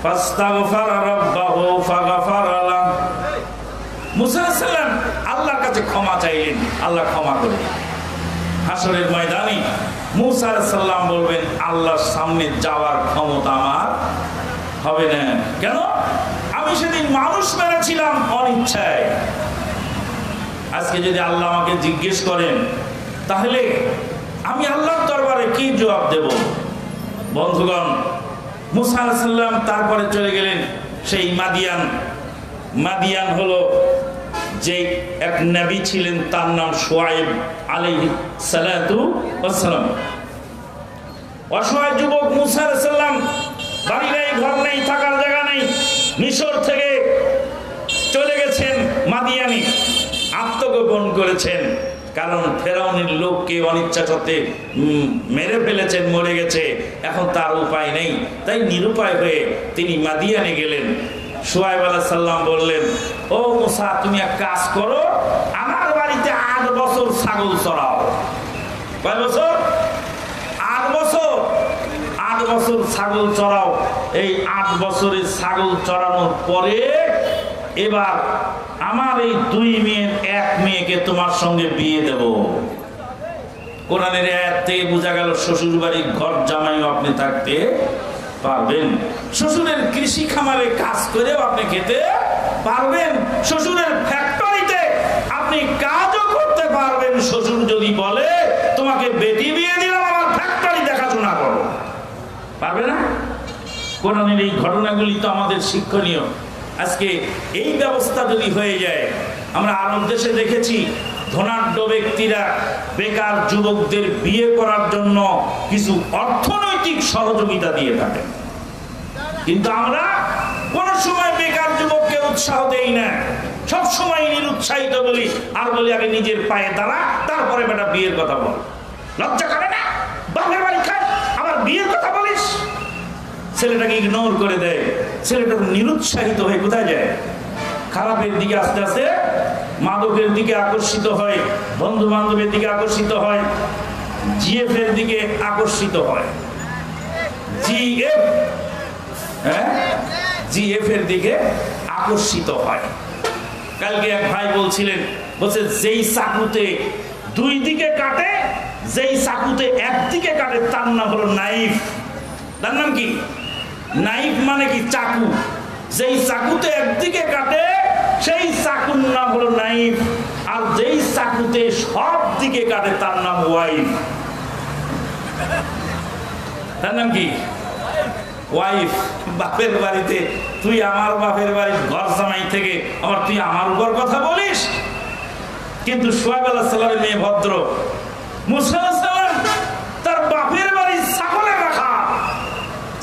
ফাস্তাগফারা রাব্বাহু ফাগাফারা লাহু। মুসা আলাইহিস সালাম আল্লাহর কাছে ক্ষমা চাইলেন, আল্লাহ ক্ষমা করলেন। হাসরের ময়দানে মুসা আলাইহিস সালাম বলবেন আল্লাহর সামনে যাওয়ার ক্ষমতা আমার হবে না। কেন? আমি সেদিন মানুষ মেরেছিলাম অনিচ্ছায়। আজকে যদি আল্লাহ আমাকে জিজ্ঞেস করেন তাহলে আমি আল্লাহর দরবারে কি জবাব দেব? বন্ধুগণ, মুসা আলাইহিস সালাম তারপরে চলে গেলেন সেই মাদিয়ান। মাদিয়ান হলো যে এক নবী ছিলেন, তার নাম শুআয়ব আলাইহিস সালাতু ওয়াস সালাম। অসহায় যুবক মুসা আলাইহিস সালাম, বাড়ি নেই, ঘর নেই, থাকার জায়গা নেই, মিশর থেকে চলে গেছেন মাদিয়ানে, আত্মগোপন করেছেন। কারণ ফেরাউনের লোককে অনিচ্ছা সত্ত্বে মেরে ফেলেছেন, মরে গেছে, এখন তার উপায় নেই। তাই নিরুপায় হয়ে তিনি মাদিয়ানে গেলেন। শুআয়ব আলাইহিস সালাম বললেন, ও মুসা, তুমি এক কাজ করো, আমার বাড়িতে 8 বছর ছাগল চড়াও। কয় বছর? 8 বছর। 8 বছর ছাগল চড়াও। এই 8 বছরের ছাগল চড়ানোর পরে এবার আমার এই 2 মেয়ের 1 মেয়েকে তোমার সঙ্গে বিয়ে দেব। কোরআনের আয়াত থেকে বোঝা গেল শ্বশুর বাড়ির ঘর জামাইও আপনি থাকতে পারবেন, শ্বশুরের কৃষি খামারে কাজ করেও আপনি খেতে পারবেন, শ্বশুরের ফ্যাক্টরিতে আপনি কাজও করতে পারবেন। শ্বশুর যদি বলে তোমাকে বেটি বিয়ে দিলাম, আমার ফ্যাক্টরি দেখাশোনা করো, পারবে না? কোরআনের এই ঘটনাগুলি তো আমাদের শিক্ষণীয়। আজকে এই ব্যবস্থা যদি হয়ে যায়, আমরা আরব দেশে দেখেছি ধনাঢ্য ব্যক্তিরা বেকার যুবকদের বিয়ে করার জন্য কিছু অর্থনৈতিক সহযোগিতা দিয়ে থাকেন, কিন্তু আমরা কোন সময় বেকার যুবককে উৎসাহ দেই না, সব সময় নিরুৎসাহিত বলি, আর বলি আগে নিজের পায়ে দাঁড়া, তারপরে বেটা বিয়ের কথা বল। লজ্জা করে না? বাপের বাড়ি খায় আবার বিয়ের কথা বলিস? ছেলেটাকে ইগনোর করে দেয়, ছেলেটা নিরুৎসাহিত হয়ে কোথায় যায়? খারাপের দিকে আস্তে আস্তে মাদকের দিকে আকর্ষিত হয়, বন্ধু বান্ধবের দিকে আকর্ষিত হয়, জিএফ এর দিকে আকর্ষিত হয়, জিএফ এর দিকে আকর্ষিত হয়। কালকে এক ভাই বলছিলেন, বলছে যেই চাকুতে 2 দিকে কাটে, যেই চাকুতে 1 দিকে কাটে তার নাম হলো নাইফ। তার নাম কি? নাইফ মানে কি? চাকু। যেই চাকুতে 1 দিকে কাটে সেই চাকুর নাম হলো নাইফ, আর যেই চাকুতে সব দিকে কাটে তার নাম ওয়াইফ। তার নাম কি? ওয়াইফ। বাপের বাড়িতে তুই আমার বাপের বাড়ির ঘর জামাই থেকে আবার তুই আমার উপর কথা বলিস। কিন্তু শুআয়ব আলাইহিস সালামের মেয়ে ভদ্র, মুসা আলাইহিস সালাম তার বাপের বাড়ির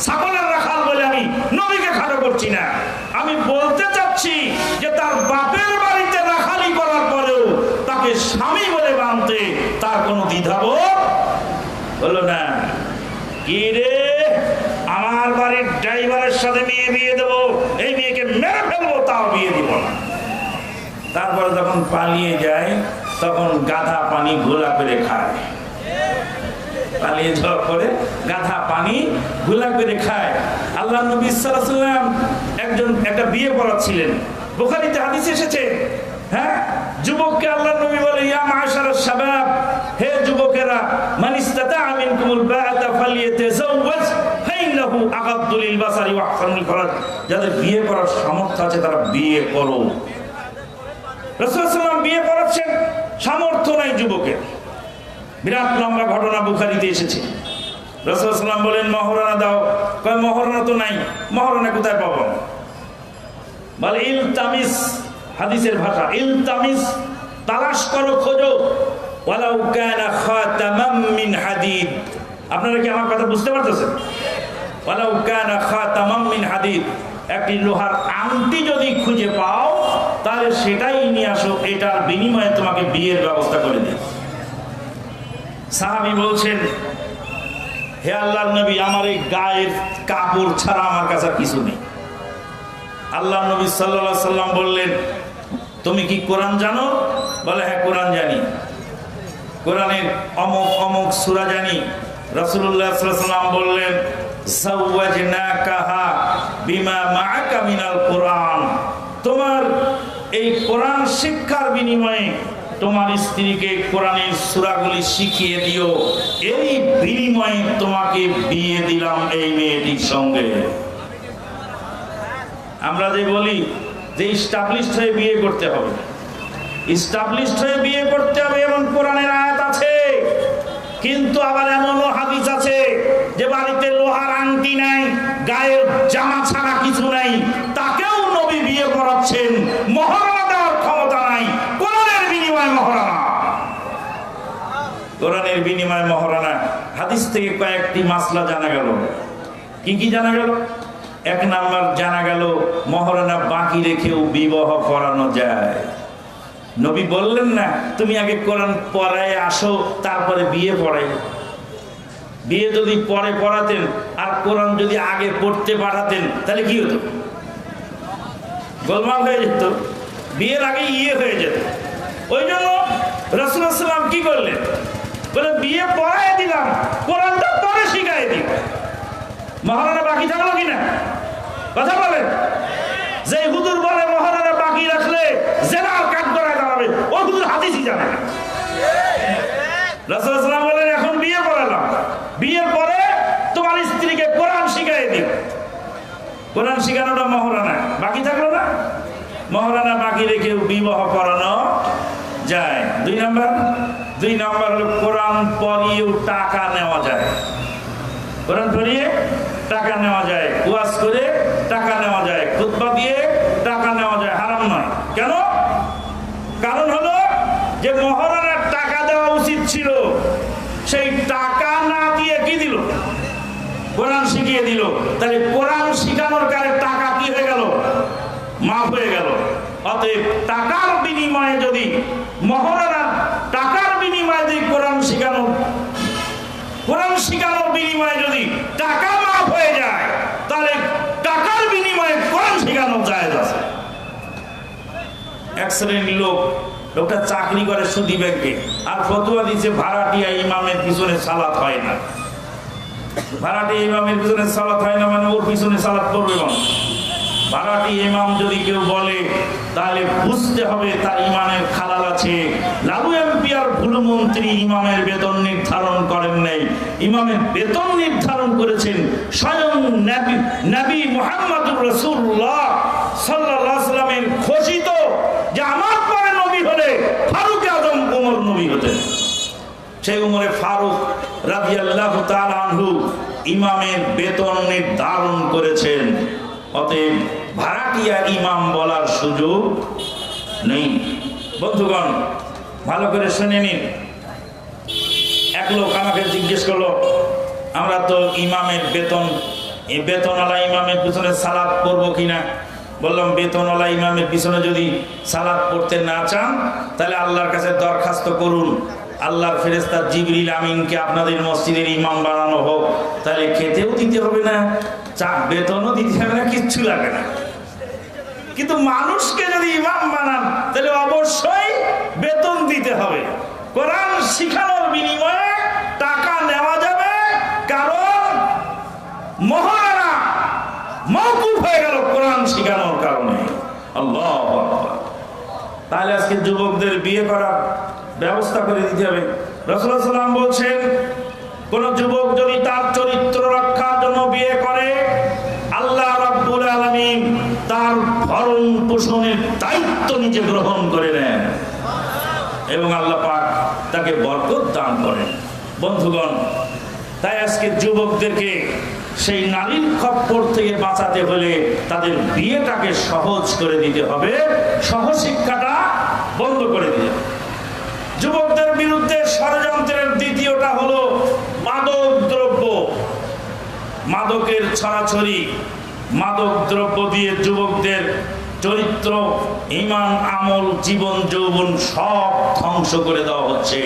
ছাগলের রাখাল বলে আমি নবীকে খাটো করছি না, আমি বলতে চাচ্ছি যে তার বাপের বাড়িতে রাখালি করার পরেও তাকে স্বামী বলে মানতে তার কোনো দ্বিধাবোধ হলো না। কি রে, আমার বাড়ির ড্রাইভারের সাথে মেয়ে বিয়ে দেবো, এই মেয়েকে মেরে ফেলবো, তাও বিয়ে দিব না। তারপরে যখন পালিয়ে যায় তখন গাধা পানি ঘোলা করে খায়, পালিয়ে যাওয়ার পরে গাধা পানি ঘোলা করে খায়। আল্লাহ নবী সাল্লাল্লাহু আলাইহি ওয়াসাল্লাম একটা বিয়ে করাচ্ছিলেন, বুখারীতে হাদিস এসেছে। হ্যাঁ, যুবককে আল্লাহ নবী বলে, ইয়া মাশারাশ শাবাব, হে যুবকেরা, মান ইসতাতাআ মিনকুমুল বাআতা ফালিয়াতাযাওয়াজ ফাইন্নাহু আগাদ্দু লিল বাসারি ওয়া আহসানুল ফারাজ। যাদের বিয়ে করার সামর্থ্য আছে তারা বিয়ে করো। রাসূল সাল্লাল্লাহু আলাইহি ওয়াসাল্লাম বিয়ে করাচ্ছেন, সামর্থ্য নাই যুবকের। বিরাট লম্বা ঘটনা বুখারীতে এসেছে। রাসূল সাল্লাল্লাহু আলাইহি ওয়াসাল্লাম বলেন, মহরানা দাও। কয় মহরানা তো নাই। মহরানা কোথায় পাবো? বলে ইলতামিস, হাদিসের ভাষা ইলতামিস, তালাশ করো, খোঁজো, ওয়ালাউ কানা খাতামাম মিন হাদিদ। আপনারা কি আমার কথা বুঝতে পারতেছেন? ওয়ালাউ কানা খাতামাম মিন হাদিদ, একটি লোহার আংটি যদি খুঁজে পাও তাহলে সেটাই নিয়ে আসো, এটার বিনিময়ে তোমাকে বিয়ের ব্যবস্থা করে দিই। সাহাবী বলছেন, হে আল্লাহর নবী, আমার এই গায়ের কাপড় ছাড়া আমার কাছে কিছু নেই। আল্লাহর নবী সাল্লাল্লাহু আলাইহি সাল্লাম বললেন, তুমি কি কোরআন জানো? বলে, হ্যাঁ কোরআন জানি, কোরআনের অমুক অমুক সূরা জানি। রাসূলুল্লাহ সাল্লাল্লাহু আলাইহি সাল্লাম বললেন, যাওয়াজনাকাহা বিমা মাআকা মিনাল কোরআন, তোমার এই কোরআন শিক্ষার বিনিময়ে তোমার স্ত্রীকে কোরআনের সূরাগুলি শিখিয়ে দিও, এই বিনিময়ে তোমাকে বিয়ে দিলাম এই মেয়েটির সঙ্গে। আমরা যে বলি যে ইস্টাবলিশড হয়ে বিয়ে করতে হবে, ইস্টাবলিশড হয়ে বিয়ে করতে হবে এমন কোরআনের আয়াত আছে, কিন্তু আবার এমনও হাদিস আছে যে বাড়িতে লোহার আংটি নাই, গায়ের জামা ছাড়া কিছু নাই, তাকেও নবী বিয়ে করাচ্ছেন, মহরানা দেওয়ার ক্ষমতা নাই, কোরআনের বিনিময়ে মহরানা, কোরআনের বিনিময়ে মহরানা। হাদিস থেকে কয়েকটি মাসলা জানা গেল। কি কি জানা গেল? 1 নাম্বার জানা গেল, মহরানা বাকি রেখেও বিবাহ করানো যায়। নবী বললেন না তুমি আগে কোরআন পড়ায় আসো তারপরে বিয়ে পড়াই? বিয়ে যদি পরে পড়াতেন আর কোরআন যদি আগে পড়তে পাঠাতেন তাহলে কি হতো? গোলমাল হয়ে যেত, বিয়ের আগে হয়ে যেত। ওই জন্য রাসূলুল্লাহ সাল্লাল্লাহু আলাইহি ওয়াসাল্লাম কি করলেন, বলে বিয়ে পড়ায় দিলাম, কোরআনটা পরে শিখাই দিই। মহারানা বাকি থাকলো কিনা কথা বলেন? যে হুজুর বলে মহারানা বাকি রাখলে জেনার কাট করায় দাঁড়াবে, ওই হুজুর হাদিসই জানে না। রাসূলুল্লাহ সাল্লাল্লাহু আলাইহি ওয়াসাল্লাম বলেন এখন বিয়ে পড়ালাম, বিয়ের পরে তোমার স্ত্রীকে কোরআন শিখাই দিও। কোরআন শিখানোটা মহারানা বাকি থাকলো না? মহারানা বাকি রেখে বিবাহ করানো যায়। দুই নাম্বার হলো কোরআন পড়িয়েও টাকা নেওয়া যায়। কোরআন পড়িয়ে টাকা নেওয়া যায়, ওয়াজ করে টাকা নেওয়া যায়, খুতবা দিয়ে টাকা নেওয়া যায়, হারাম নয়। কেন? কারণ হলো যে মহারানার টাকা দেওয়া উচিত ছিল, সেই টাকা না দিয়ে কি দিল? কোরআন শিখিয়ে দিল। তাহলে কোরআন শিখানোর কারণে টাকা কি হয়ে গেল? মাফ হয়ে গেল। অতএব টাকার বিনিময়ে যদি মহারানা টাকার বিনিময়ে যদি কোরআন শিখানোর বিনিময়ে যদি টাকা মাফ হয়ে যায়, তাহলে টাকার বিনিময়ে কোরআন শিখানো যায়। এক শ্রেণীর লোকটা চাকরি করে সুদী ব্যাংকে, আর ফতোয়া দিচ্ছে ভাড়াটিয়া ইমামের পিছনে সালাত হয় না। ভাড়াটিয়া ইমামের পিছনে সালাত হয় না মানে ওর পিছনে সালাত পড়বে না। ভাড়াটি ইমাম যদি কেউ বলে তাহলে বুঝতে হবে তার ইমানের খালাল আছে। লালু এমপি আর ভুল মন্ত্রী ইমামের বেতন নির্ধারণ করেন নাই, ইমামের বেতন নির্ধারণ করেছেন স্বয়ং নবী মুহাম্মদুর রাসূলুল্লাহ সাল্লাল্লাহু আলাইহি ওয়াসাল্লামের ঘোষিত যে আমার পরে নবী হলে ফারুক আজম ওমর নবী হতেন। সেই উমরে ফারুক রাদিয়াল্লাহু তাআলা আনহু ইমামের বেতন নির্ধারণ করেছেন। অতএব ভাড়াটিয়া ইমাম বলার সুযোগ নেই। বন্ধুগণ ভালো করে শুনে নিন। এক লোক আমাকে জিজ্ঞেস করলো, আমরা তো ইমামের বেতনওয়ালা ইমামের পিছনে সালাত পড়বো কিনা। বললাম বেতনওয়ালা ইমামের পিছনে যদি সালাত পড়তে না চান তাহলে আল্লাহর কাছে দরখাস্ত করুন, আল্লাহর ফেরেশতা জিবরিল আমিনকে আপনাদের মসজিদের ইমাম বানানো হোক, তাহলে খেতেও দিতে হবে না, বেতনও দিতে হবে না, কিচ্ছু লাগে না। কিন্তু মানুষকে যদি ইমাম বানান তাহলে অবশ্যই বেতন দিতে হবে। কোরআন শিখানোর বিনিময়ে টাকা নেওয়া যাবে, কারণ মহারানা মওকুফ হয়ে গেল কোরআন শিখানোর কারণে। আল্লাহু আকবার। তাহলে আজকে যুবকদের বিয়ে করার ব্যবস্থা করে দিতে হবে। রাসূলুল্লাহ সাল্লাল্লাহু আলাইহি ওয়াসাল্লাম বলছেন, কোন যুবক যদি তার চরিত্র রক্ষার জন্য বিয়ে করে, আল্লাহ রাব্বুল আলামিন তার ভরণ পোষণের দায়িত্ব নিজে গ্রহণ করে নেন এবং আল্লাহ পাক তাকে বরকত দান করেন। বন্ধুগণ, তাই আজকে যুবকদেরকে সেই নারীর খপ্পর থেকে বাঁচাতে হলে তাদের বিয়েটাকে সহজ করে দিতে হবে, সহশিক্ষাটা বন্ধ করে দিতে হবে। যুবকদের বিরুদ্ধে ষড়যন্ত্রের দ্বিতীয়টা হলো মাদক দ্রব্য, মাদকের ছড়াছড়ি। মাদক দ্রব্য দিয়ে যুবকদের চরিত্র, ঈমান, আমল, জীবন যৌবন সব ধ্বংস করে দেওয়া হচ্ছে।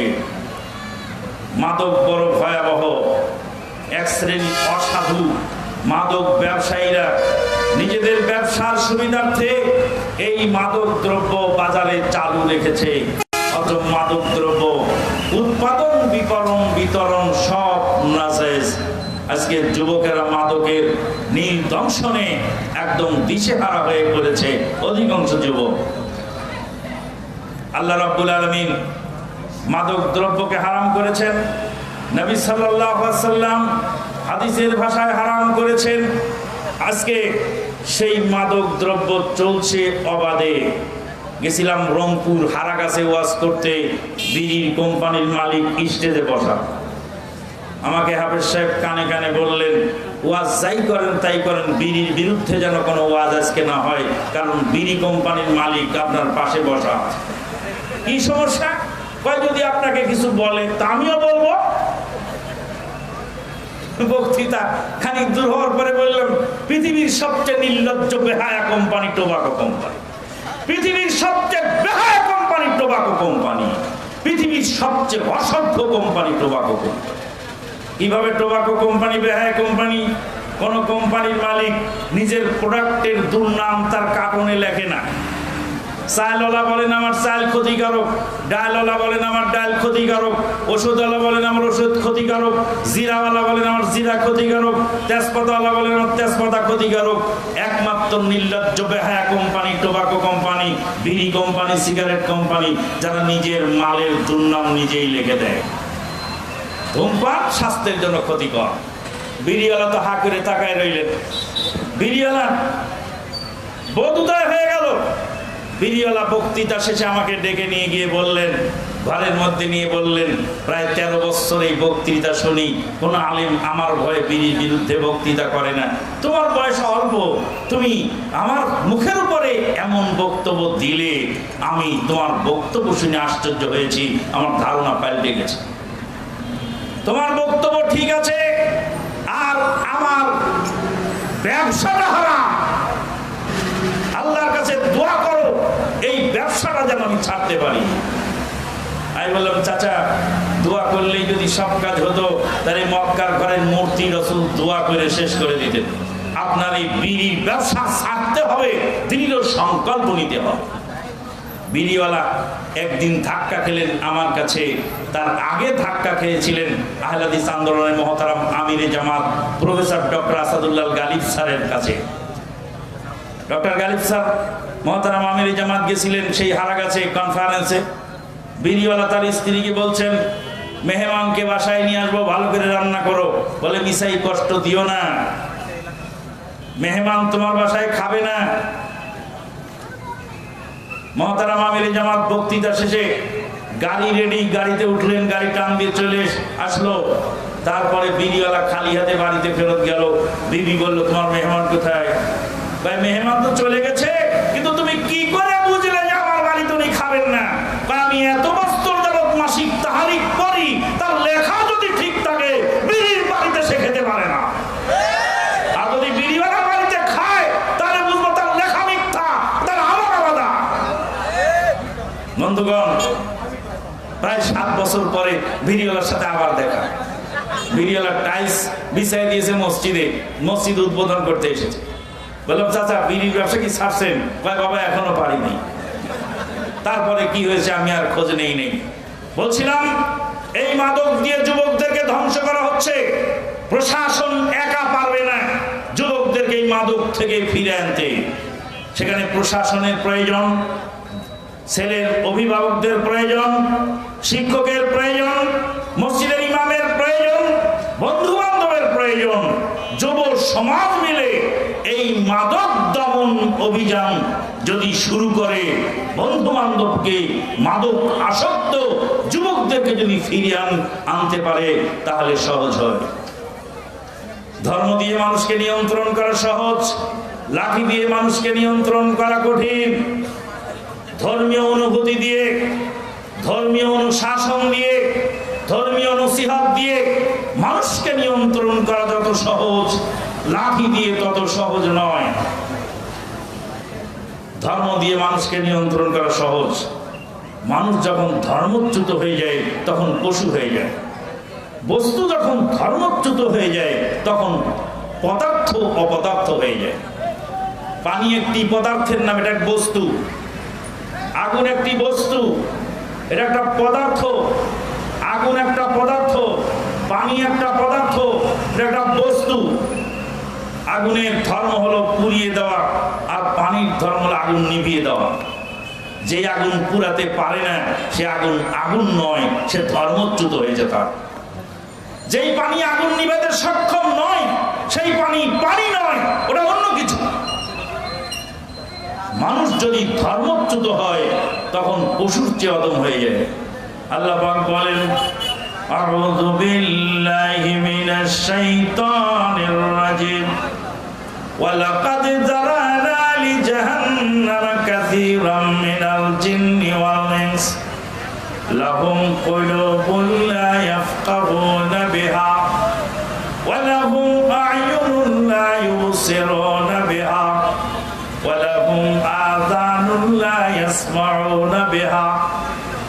মাদক বড় ভয়াবহ। এক শ্রেণী অসাধু মাদক ব্যবসায়ীরা নিজেদের ব্যবসার সুবিধার্থে এই মাদক দ্রব্য বাজারে চালু রেখেছে। অথচ মাদক দ্রব্য উৎপাদন, বিতরণ সব নাজায়েজ। আজকে যুবকেরা মাদকের নীল দংশনে একদম দিশেহারা হয়ে পড়েছে অধিকাংশ যুবক। আল্লাহ রাব্বুল আলামিন মাদক দ্রব্যকে হারাম করেছেন, নবী সাল্লাল্লাহু আলাইহি ওয়াসাল্লাম হাদিসের ভাষায় হারাম করেছেন। আজকে সেই মাদক দ্রব্য চলছে অবাধে। গেছিলাম রংপুর হারাগাছে ওয়াজ করতে, বিড়ির কোম্পানির মালিক স্টেজে বসা। আমাকে হাফেজ সাহেব কানে কানে বললেন, ওয়াজ যাই করেন তাই করেন, বিড়ির বিরুদ্ধে যেন কোনো ওয়াজ আজকে না হয়, কারণ বিড়ি কোম্পানির মালিক আপনার পাশে বসা। কি সমস্যা? কয় যদি আপনাকে কিছু বলে তা আমিও বলবো। বক্তৃতা খানিক দূর হওয়ার পরে বললাম, পৃথিবীর সবচেয়ে নির্লজ্জ বেহায়া কোম্পানি টোবাকো কোম্পানি। পৃথিবীর সবচেয়ে বেহায়া কোম্পানি টোবাকো কোম্পানি, পৃথিবীর সবচেয়ে অসভ্য কোম্পানি টোবাকো কোম্পানি। কিভাবে টোবাকো কোম্পানি বেহায়া কোম্পানি? কোন কোম্পানির মালিক নিজের প্রোডাক্টের দুর্নাম তার কার্টনে লেখে না। চালওয়ালা বলেন আমার চাল ক্ষতিকারক, ডালওয়ালা বলেন আমার ডাল ক্ষতিকারক, ওষুধওয়ালা বলেন আমার ওষুধ ক্ষতিকারক, জিরাওয়ালা বলেন আমার জিরা ক্ষতিকারক, তেজপাতাওয়ালা বলেন আমার তেজপাতা ক্ষতিকারক। একমাত্র নির্লজ্জ বেহায়া কোম্পানি টোবাকো কোম্পানি, বিড়ি কোম্পানি, সিগারেট কোম্পানি, যারা নিজের মালের দুর্নাম নিজেই লিখে দেয়। ধূমপান স্বাস্থ্যের জন্য ক্ষতিকর। বিড়িওয়ালা তো হা করে তাকায় রইলেন। বিড়িওয়ালা বোধোদয় হয়ে গেল। বিড়িওয়ালা বক্তৃতা শেষে আমাকে ডেকে নিয়ে গিয়ে বললেন, ঘরের মধ্যে নিয়ে বললেন, প্রায় 13 বছর এই বক্তৃতা শুনি, কোন আলেম আমার ভয়ে বিড়ির বিরুদ্ধে বক্তৃতা করে না। তোমার বয়স অল্প, তুমি আমার মুখের উপরে এমন বক্তব্য দিলে আমি তোমার বক্তব্য শুনে আশ্চর্য হয়েছি, আমার ধারণা পাল্টে গেছে। তোমার বক্তব্য ঠিক আছে, আর আমার ব্যবসাটা হারাম। আল্লাহর কাছে দোয়া করো এই ব্যবসাটা যেন আমি ছাড়তে পারি। আমি বললাম, চাচা দোয়া করলেই যদি সব কাজ হতো তাহলে মক্কার ঘরের মূর্তি রাসূল দোয়া করে শেষ করে দিতেন। আপনার এই বিড়ির ব্যবসা ছাড়তে হবে, দৃঢ় সংকল্প নিতে হবে। বিড়িওয়ালা একদিন ধাক্কা খেলেন আমার কাছে, তার আগে ধাক্কা খেয়েছিলেন আহলে হাদিস আন্দোলনের মহতারাম আমিরে জামাত প্রফেসর ডক্টর আসাদুল্লাহ গালিব স্যারের কাছে। ডক্টর গালিব স্যার মহতারাম আমিরে জামাত গেছিলেন সেই হারাগাছে কনফারেন্সে। বিড়িওয়ালা তার স্ত্রীকে বলছেন, মেহমানকে বাসায় নিয়ে আসবো, ভালো করে রান্না করো। বলে, মিসাই কষ্ট দিও না, মেহমান তোমার বাসায় খাবে না। মহতারাম আমিরে জামাত বক্তৃতা শেষে গাড়ি রেডি, গাড়িতে উঠলেন, গাড়ি টান দিয়ে চলে আসলো। তারপরে বিড়িওয়ালা খালি হাতে বাড়িতে ফেরত গেল। বিবি বলল, তোমার মেহমান কোথায়? ভাই, মেহমান তো চলে গেছে, কিন্তু তুমি কি করে বুঝলে যে আমার বাড়িতে উনি খাবেন না? আমি এত বছর যাবত মাসিক তাহারিক করি, তার লেখা যদি ঠিক থাকে বিড়ির বাড়িতে সে খেতে পারে না। আর যদি বিড়িওয়ালা বাড়িতে খায় তাহলে বুঝবো তার লেখা মিথ্যা, তার আমার আলাদা। বন্ধুগণ, প্রায় 7 বছর পরে বিড়িওয়ালার সাথে আবার দেখা। বিড়িওয়ালা টাইলস বিছাই দিয়েছে মসজিদে, মসজিদ উদ্বোধন করতে এসেছে। বললাম, চাচা বিড়ির ব্যবসা কি ছাড়ছেন? কয়, বাবা এখনো পারিনি। তারপরে কি হয়েছে আমি আর খোঁজ নেই। বলছিলাম, এই মাদক দিয়ে যুবকদেরকে ধ্বংস করা হচ্ছে। প্রশাসন একা পারবে না যুবকদেরকে এই মাদক থেকে ফিরে আনতে। সেখানে প্রশাসনের প্রয়োজন, ছেলের অভিভাবকদের প্রয়োজন, শিক্ষকের প্রয়োজন, মসজিদের ইমামের প্রয়োজন, বন্ধু বান্ধবের প্রয়োজন। যুব সমাজ মিলে এই মাদক দমন অভিযান যদি শুরু করে, বন্ধু বান্ধবকে মাদক আসক্ত যুবকদেরকে যদি ফিরিয়ে আনতে পারে, তাহলে সহজ হয়। ধর্ম দিয়ে মানুষকে নিয়ন্ত্রণ করা সহজ, লাঠি দিয়ে মানুষকে নিয়ন্ত্রণ করা কঠিন। ধর্মীয় অনুভূতি দিয়ে, ধর্মীয় অনুশাসন দিয়ে, ধর্মীয় নসিহত দিয়ে মানুষকে নিয়ন্ত্রণ করা যত সহজ, লাঠি দিয়ে তত সহজ নয়। ধর্ম দিয়ে মানুষকে নিয়ন্ত্রণ করা সহজ। মানুষ যখন ধর্মচ্যুত হয়ে যায় তখন পশু হয়ে যায়। বস্তু যখন ধর্মচ্যুত হয়ে যায় তখন পদার্থ অপদার্থ হয়ে যায়। পানি একটি পদার্থের নাম, এটা এক বস্তু। আগুন একটি বস্তু, এটা একটা পদার্থ। আগুন একটা পদার্থ, পানি একটা পদার্থ, এটা একটা বস্তু। আগুনের ধর্ম হলো পুড়িয়ে দেওয়া, আর পানির ধর্ম হলো আগুন নিভিয়ে দেওয়া। যে আগুন পুরাতে পারে না সে আগুন আগুন নয়, সে ধর্মচ্যুত হয়েছে। তার যেই পানি আগুন নিভাতে সক্ষম নয় সেই পানি পানি নয়, ওটা অন্য কিছু। মানুষ যদি ধর্মচ্যুত হয় তখন পশুর চেয়ে অদম হয়ে যায়। আল্লাহ পাক বলেন, আউযু বিল্লাহি মিনাশ শাইতানির রাজিম, ওয়া লাকাদ যারানা লি জাহান্নামা কাসীরাম মিনাল জিন্নি ওয়াল ইনস লাহুম কুলুবুন লা ইয়াফকাহুনা বিহা ওয়া লাহুম আ'য়ুনুন লা ইউবসিরুনা বিহা ওয়া লাহুম আযানুন লা ইয়াসমাউনা বিহা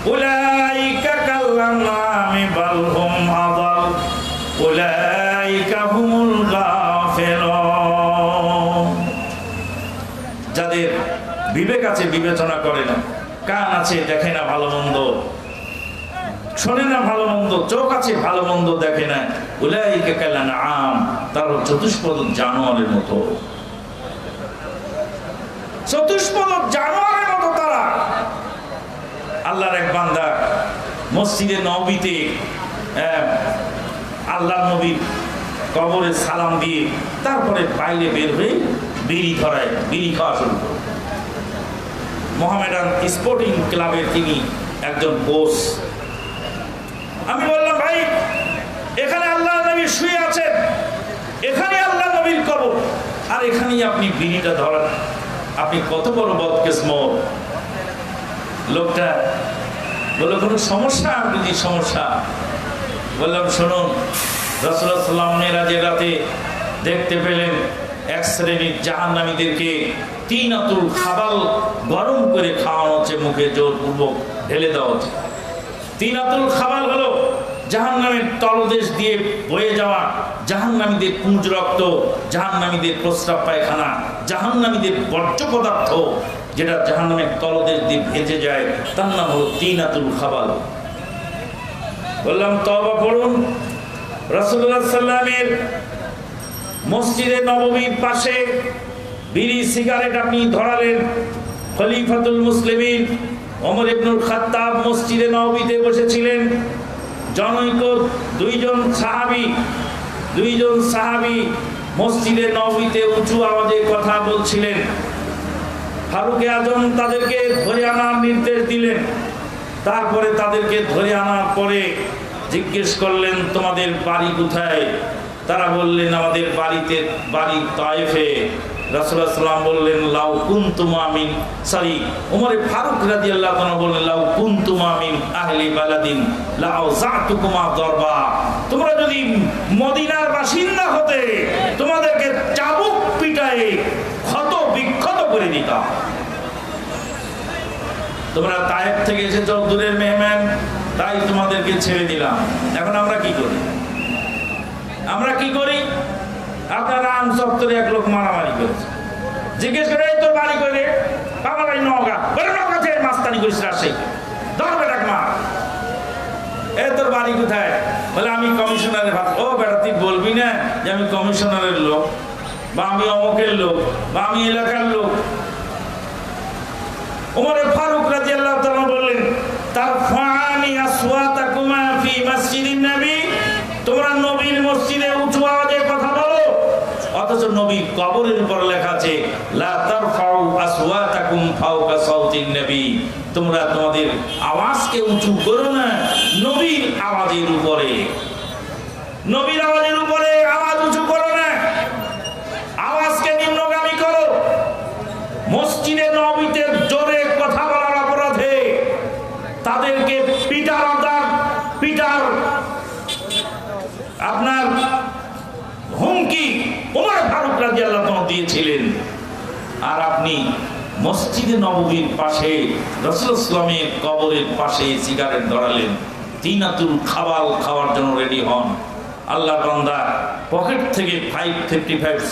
উলাইকা কাল্লানামি বাল হুম আদাল উলাইকা হুমুল গাফিলুন। যাদের বিবেক আছে বিবেচনা করে না, কান আছে দেখে না ভালো মন্দ, শোনে না ভালো মন্দ, চোখ আছে ভালো মন্দ দেখে না, উলাইকা কাল্লানাম, তারা চতুষ্পদ জানোয়ারের মতো, চতুষ্পদ জানোয়ারের মতো তারা। আল্লাহর এক বান্দা মসজিদে নববীতে আল্লাহর নবীর কবরে সালাম দিয়ে তারপরে বাইরে বের হয়ে বিড়ি ধরায়, বিড়ি খাওয়া শুরু করে। মোহামেডান স্পোর্টিং ক্লাবের তিনি একজন কোচ। আমি বললাম, ভাই এখানে আল্লাহ নবী শুয়ে আছেন, এখানে আল্লাহ নবীর কবর, আর এখানেই আপনি বিড়িটা ধরেন, আপনি কত বড় বদকিসমত। লোকটা বললো, কোনো সমস্যা? যদি সমস্যা, বললাম শুনুন, রাসূলুল্লাহ সাল্লাল্লাহু আলাইহি ওয়াসাল্লাম রাতে দেখতে পেলেন এক শ্রেণীর জাহান্নামীদেরকে তিনাতুল খাবাল গরম করে খাওয়ানো হচ্ছে, মুখে জোরপূর্বক ঢেলে দেওয়া হচ্ছে। তিনাতুল খাবাল হলো জাহান্নামের তলদেশ দিয়ে বয়ে যাওয়া জাহান্নামীদের পুঁজ রক্ত, জাহান্নামীদের প্রস্রাব পায়খানা, জাহান্নামীদের বর্জ্য পদার্থ, যেটা জাহান্নামের তলদেশ দিয়ে ভেজে যায়, তার নাম হলো তিনাতুল খাবাল। বললাম তওবা পড়ুন। রাসূলুল্লাহ সাল্লামের মসজিদে নববীর পাশে বিড়ি সিগারেট আপনি ধরালেন। খলিফাতুল মুসলিমিন ওমর ইবনুল খাত্তাব মসজিদে নববীতে বসেছিলেন। জনৈক দুইজন সাহাবী মসজিদে নববীতে উঁচু আওয়াজে কথা বলছিলেন। ফারুক আজম তাদেরকে ধরে আনার নির্দেশ দিলেন। তারপরে তাদেরকে ধরে আনার পরে জিজ্ঞেস করলেন, তোমাদের বাড়ি কোথায়? তারা বললেন, আমাদের বাড়ি তায়েফে। রাসূলুল্লাহ সাল্লাল্লাহু আলাইহি ওয়াসাল্লাম বললেন, লাউ কুনতুম মিন ওমর ফারুক রাদিয়াল্লাহু তাআলা বললেন, লাউ কুনতুম মিন আহলি বালাদিন লাউযাতুকুমা দরবা, তোমরা যদি মদিনার বাসিন্দা হতে তোমাদেরকে চাবুক পিটায়ে ক্ষত বিক্ষত করে দিতাম। তোমরা তায়েফ থেকে এসেছো, দূরের মেহমান, তাই তোমাদেরকে ছেড়ে দিলাম। এখন আমরা কি করি? আপনার রাম চত্বরে এক লোক মারামারি করেছে। জিজ্ঞেস করে, তোর বাড়ি করে? বাবা বাড়ি নওগাঁ। বলে নওগাঁ থেকে মাস্তানি করিস রাজশাহী, ধরবে ডাক মা। তোর বাড়ি কোথায়? বলে আমি কমিশনারের ভাত। ও বেটা, তুই বলবি না যে আমি কমিশনারের লোক, বা আমি অমুকের লোক, বা আমি এলাকার লোক। ওমর ফারুক রাদিয়াল্লাহু তাআলা বললেন, তারফানি আসওয়াতাকুমা ফি মসজিদিন নবী, তোমরা নবীর মসজিদে উঁচু আওয়াজে কথা বলো, অথচ নবীর কবরের উপর লেখা আছে লা তারফাউ আসওয়াতাকুম ফাওকা সাউতিন নবী, তোমরা তোমাদের আওয়াজকে উঁচু করো না নবীর আওয়াজের উপরে। নবীর আওয়াজের উপরে আওয়াজ উঁচু করো না, আওয়াজকে নিম্নগামী করো। মসজিদে নববীতে জোরে কথা বলার অপরাধে তাদেরকে পিটার আপনার হুমকি ওমর ফারুক রাদিয়াল্লাহু তাআলা দিয়েছিলেন। আর আপনি মসজিদে নববীর পাশে রাসূলুল্লাহ সাল্লামের কবরের পাশে সিগারেট ধরালেন। তিনাতুল খাবাল খাওয়ার জন্য রেডি হন। আল্লাহর বান্দা পকেট থেকে 555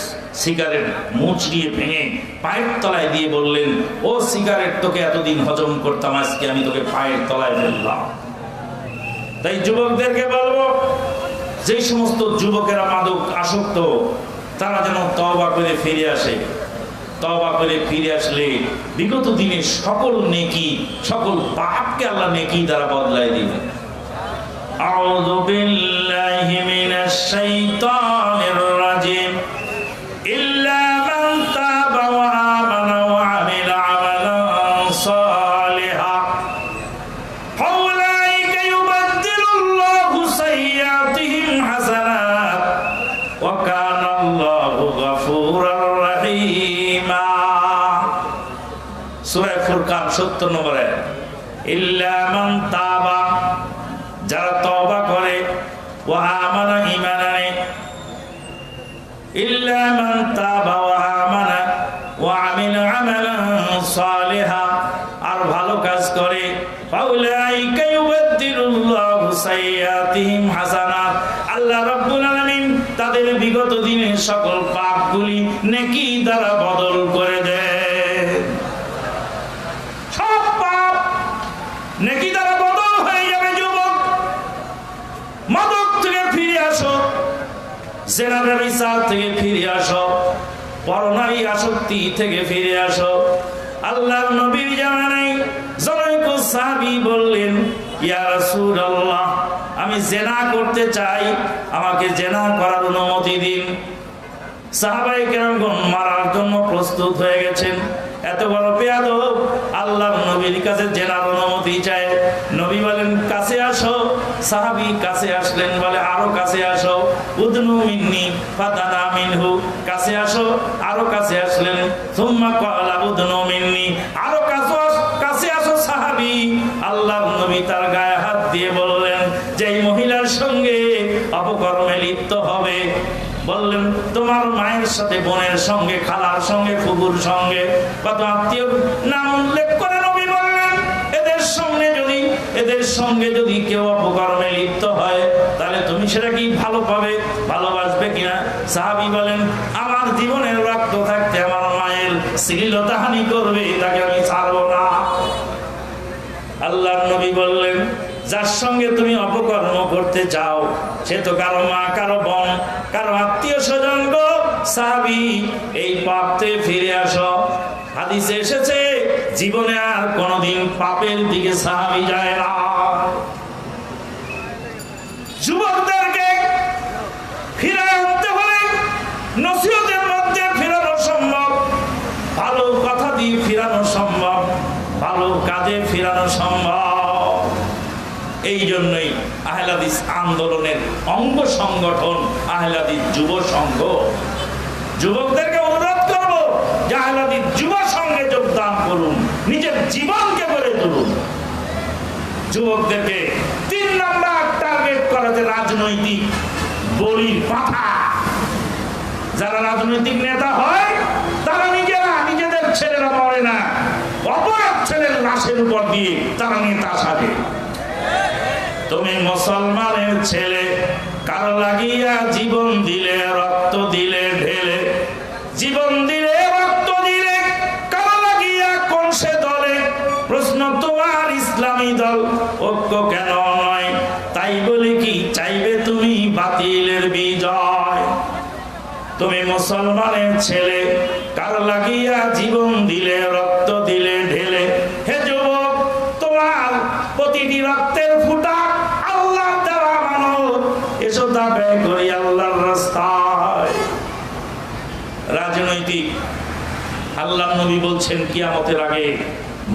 সিগারেট মুচড়িয়ে ভেঙে পায়ের তলায় দিয়ে বললেন, ও সিগারেট, তোকে এতদিন হজম করতাম, আজকে আমি তোকে পায়ের তলায় ফেললাম। তাই যুবকদেরকে বলবো, যে সমস্ত যুবকেরা মাদক আসক্ত, তারা যেন তওবা করে ফিরে আসে। তওবা করে ফিরে আসলে বিগত দিনের সকল নেকি, সকল পাপকে আল্লাহ নেকি দ্বারা বদলায় দিবেন। আউযু বিল্লাহি মিনাশ শাইতানির রাজিম। ইল্লা মান তাবা ওয়া আমানা ওয়া আমিলা আমালান সালিহা ফাউলাইকা ইউবাদদিলুল্লাহু সাইয়্যাতিহিম হাসানাত ওয়া কানা আল্লাহু গফুরার রহিমা। সূরা ফুরকান 70 নম্বর আয়াত। ইল্লা মান তাবা, যারা তওবা করে, ওয়া আমানা, ঈমান আনে, ইল্লা মান তাবা ওয়া আমানা ওয়া আমিলা আমালান সালিহা, আর ভালো কাজ করে, ফাউলাইকা সাইয়্যাতিহিম হাসানাত, আল্লাহ রাব্বুল আলামিন তাদের বিগত দিনের সকল পাপগুলি নেকি দ্বারা বদল করে দেন। সব পাপ নেকি দ্বারা বদল হয়ে যাবে। যুবক, মাদক থেকে ফিরে আসো, জেনা ব্যভিচার থেকে ফিরে আসো, পরনারী আসক্তি থেকে ফিরে আসো। আল্লাহর নবীর জামানায় জনৈক সাহাবী বললেন, ইয়া রাসূলুল্লাহ, আমি জেনা করতে চাই, আমাকে জেনা করার অনুমতি দিন। সাহাবায়ে কেরামগণ মারার জন্য প্রস্তুত হয়ে গেছেন। এত বড় বেয়াদব আল্লাহর নবীর কাছে জেনার অনুমতি চায়। নবী বলেন, কাছে আসো। সাহাবী কাছে আসলেন, বলে আরো কাছে আসো। উদনু মিন্নি ফাদানা মিনহু, কাছে আসো, আরো কাছে আসলেন। সুম্মা ক্বালা উদনু মিন্নি, আরো কাছে আসো সাহাবী। আল্লাহর নবী তার গায়ে হাত দিয়ে বললেন, যেই মহিলার সঙ্গে অপকর্মে লিপ্ত হবে, বললেন তোমার মায়ের সাথে, বোনের সঙ্গে, খালার সঙ্গে, ফুফুর সঙ্গে, কত আত্মীয় নাম উল্লেখ করে নবী বললেন, এদের সঙ্গে যদি কেউ অপকর্মে লিপ্ত হয়, তাহলে তুমি সেটা কি ভালো পাবে, ভালোবাসবে কিনা? সাহাবী বলেন, আমার জীবনের রক্ত থাকতে আমার মায়ের শ্লীলতাহানি করবে, তাকে আমি ছাড়বো না। আল্লাহর নবী বললেন, যার সঙ্গে তুমি অপকর্ম করতে চাও সে তো কারো মা, কারো বোন, কারো আত্মীয় স্বজন গো। সাহাবী, এই পাপ থেকে ফিরে আসো। হাদিসে এসেছে, জীবনে আর কোনোদিন পাপের দিকে সাহাবী যায় না। যুবকদেরকে ফিরে আনতে হলে নসিহতের মধ্যে ফিরানো সম্ভব, ভালো কথা দিয়ে ফিরানো সম্ভব, ভালো কাজে ফিরানো সম্ভব। এই জন্যই আহলে হাদিস আন্দোলনের অঙ্গ সংগঠন আহলে হাদিস যুব সংঘ। যুবকদেরকে অনুরোধ করব যে আহলে হাদিস যুব সংঘে যোগদান করুন, নিজের জীবনকে গড়ে তুলুন। যুবকদেরকে 3 নাম্বার টার্গেট করাতে রাজনৈতিক বলির পাঠা। যারা রাজনৈতিক নেতা হয় তারা নিজেদের ছেলেরা মরে না, অপর ছেলের লাশের উপর দিয়ে তারা নেতা সাজে। তুমি মুসলমানের ছেলে, কার লাগিয়া জীবন দিলে, রক্ত দিলে ঢেলে, জীবন দিলে, রক্ত দিলে, কার লাগিয়া কোন সে দলে? প্রশ্ন তোমার ইসলামী দল ঐক্য কেন নয়? তাই বলে কি চাইবে তুমি বাতিলের বিজয়? তুমি মুসলমানের ছেলে, কার লাগিয়া জীবন দিলে, রক্ত দিলে ঢেলে। হে যুবক, তোমার প্রতিটি রক্তের ফুটা আল্লাহ দেওয়া মানব, এসো তা ব্যয় করি আল্লাহর রাস্তায়। রাজনৈতিক, আল্লাহর নবী বলছেন কিয়ামতের আগে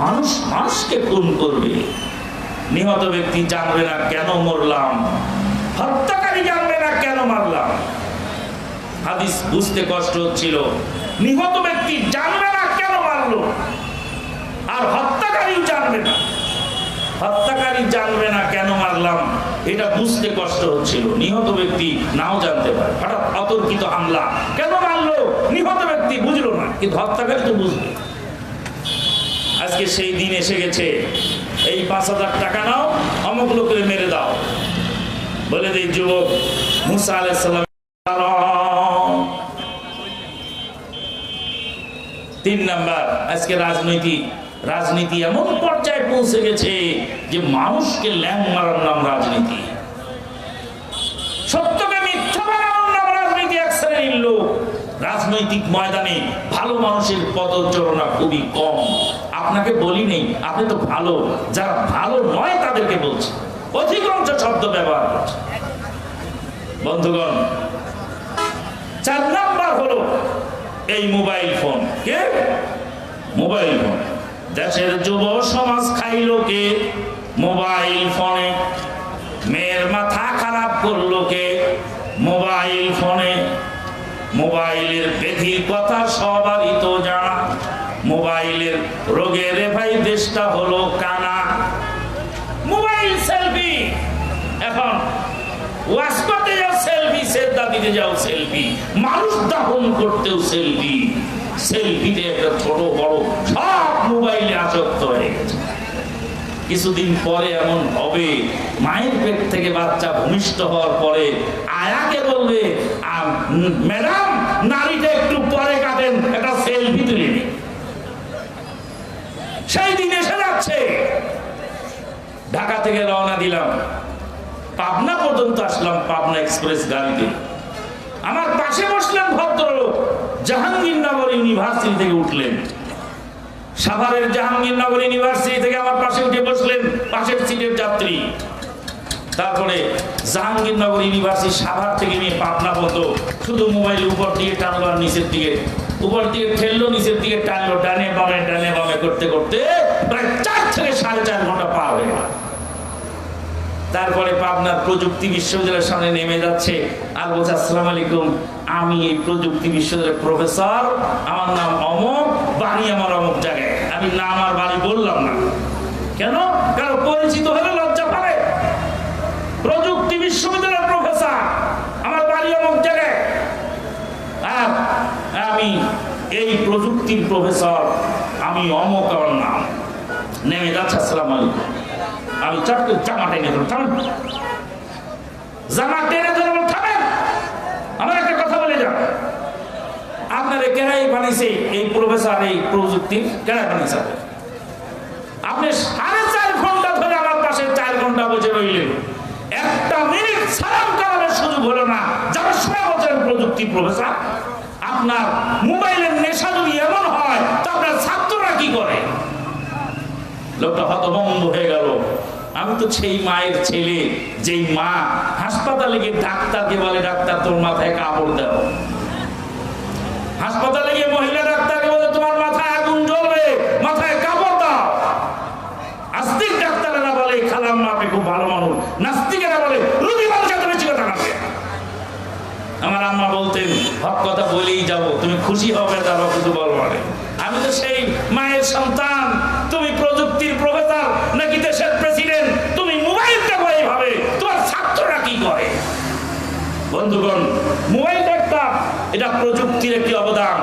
মানুষ মানুষকে খুন করবে। নিহত ব্যক্তি জানবে না কেন মরলাম, হত্যাকারী জানবে না কেন মারলাম। হাদিস বুঝতে কষ্ট হচ্ছিল, নিহত ব্যক্তি জানবে না কেন মারলো, আর হত্যাকারীও জানবে না, হত্যাকারী জানবে না কেন মারলাম, এটা বুঝতে কষ্ট হচ্ছিল। নিহত ব্যক্তি নাও জানতে পারে, হঠাৎ অতর্কিত হামলা, কেন মারলো নিহত ব্যক্তি বুঝলো না, কিন্তু হত্যাকারী তো বুঝবে। আজকে সেই দিন এসে গেছে, এই 5,000 টাকা নাও, অমুক লোকের মেরে দাও। বলে দেই যুবক, মুসা আলাইহিস সালাম 3 নাম্বার, আজকে রাজনীতি এমন পর্যায়ে পৌঁছে গেছে যে মানুষকে ল্যাং মারার নাম রাজনীতি, সত্যকে মিথ্যা বানানোর নাম রাজনীতি। এক শ্রেণীর লোক রাজনৈতিক ময়দানে ভালো মানুষের পদচারণা খুবই কম। আপনাকে বলি নেই, আপনি তো ভালো, যারা ভালো নয় তাদেরকে বলছে, অধিকাংশ শব্দ ব্যবহার করছে। বন্ধুগণ, 4 নাম্বার হলো এই মোবাইল ফোন। কে? Mobile phone. দেশের যুব সমাজ খাইলো কে? মোবাইল ফোনে। মেয়ের মাথা খারাপ করলো কে? মোবাইল ফোনে। মোবাইলের ব্যাধির কথা সবারই তো জানা। মোবাইলের রোগে রে ভাই দেশটা হলো কানা। মোবাইল সেলফি, এখন ওয়াশ করতে যাও সেলফি, সেজদা দিতে যাও সেলফি, মানুষ দাফন করতেও সেলফি। সেলফিতে একটা ছোট বড় সব মোবাইলে আসক্ত হয়ে গেছে। কিছুদিন পরে এমন হবে, মায়ের পেট থেকে বাচ্চা ভূমিষ্ঠ হওয়ার পরে আয়াকে বলবে, ম্যাডাম নারীটা একটু পরে কাটেন, একটা সেলফি তুলে নিন। সেই দিন এসে যাচ্ছে। ঢাকা থেকে রওনা দিলাম, পাবনা পর্যন্ত আসলাম পাবনা এক্সপ্রেস গাড়িতে। আমার পাশে বসলেন ভদ্রলোক, জাহাঙ্গীরনগর ইউনিভার্সিটি থেকে উঠলেন। সাভারের জাহাঙ্গীরনগর ইউনিভার্সিটি থেকে আমার পাশে উঠে বসলেন, পাশের সিটের যাত্রী। তারপরে জাহাঙ্গীরনগর ইউনিভার্সিটি সাভার থেকে নিয়ে পাবনা পর্যন্ত শুধু মোবাইল উপর দিকে টানলো আর নিচের দিকে, উপর দিকে ঠেললো, নিচের দিকে টানলো, ডানে বামে করতে করতে প্রায় 4 থেকে 4.5 ঘন্টা পার হয়ে গেল। তারপরে পাবনার প্রযুক্তি বিশ্ববিদ্যালয়ের সামনে নেমে যাচ্ছে আর বলছে, আসসালামু আলাইকুম, আমি এই প্রযুক্তি বিশ্ববিদ্যালয়ের প্রফেসর, আমার নাম অমুক, বাড়ি আমার অমুক জায়গায়। আমি নাম আর বাড়ি বললাম না। কেন? কারণ পরিচিত হলে লজ্জা পাবে। প্রযুক্তি বিশ্ববিদ্যালয়ের প্রফেসর, আমার বাড়ি অমুক জায়গায়, আর আমি এই প্রযুক্তির প্রফেসর, আমি অমুক, আমার নাম। নেমে যাচ্ছে, আসসালামু আলাইকুম। আমি চটকে জামা টেনে ধরো, থামেন। জামা টেনে ধরো, থামেন। আমার একটা কথা বলে যান, আপনারা কেরাই বানিয়েছে এই প্রফেসর, এই প্রযুক্তির কেরাই বানিয়েছে? আপনি 4.5 ঘন্টা ধরে আমার পাশে 4 ঘন্টা বসে রইলেন, একটা মিনিট সালাম করার সুযোগ হলো না। যারা সময় বলছেন প্রযুক্তি প্রফেসর, আপনার মোবাইলের নেশা যদি এমন হয় তো আপনার ছাত্ররা কি করে? লোকটা হতভম্ব হয়ে গেল। আমি তো সেই মায়ের ছেলে, যেই মা হাসপাতালে গিয়ে ডাক্তারকে বলে, ডাক্তার তোর মাথায় কাপড় দাও। হাসপাতালে গিয়ে মহিলা ডাক্তারকে বলে, তোমার মাথায় আগুন জ্বলবে, মাথায় কাপড় দাও। আস্তিক ডাক্তারেরা বলে, খালাম আপনি খুব ভালো মানুষ। নাস্তিকেরা বলে, রুগী মানুষের বেশি কথা কাটবে। আমার আম্মা বলতেন, হক কথা বলেই যাবো, তুমি খুশি হবে যাবো, কিছু বলবো না। আমি তো সেই মায়ের সন্তান। তুমি প্রযুক্তির প্রফেসর নাকি দেশের প্রেসিডেন্ট? তুমি মোবাইল দেখো এইভাবে, তোমার ছাত্ররা কি করে? বন্ধুগণ, মোবাইল দেখতাম, এটা প্রযুক্তির একটি অবদান।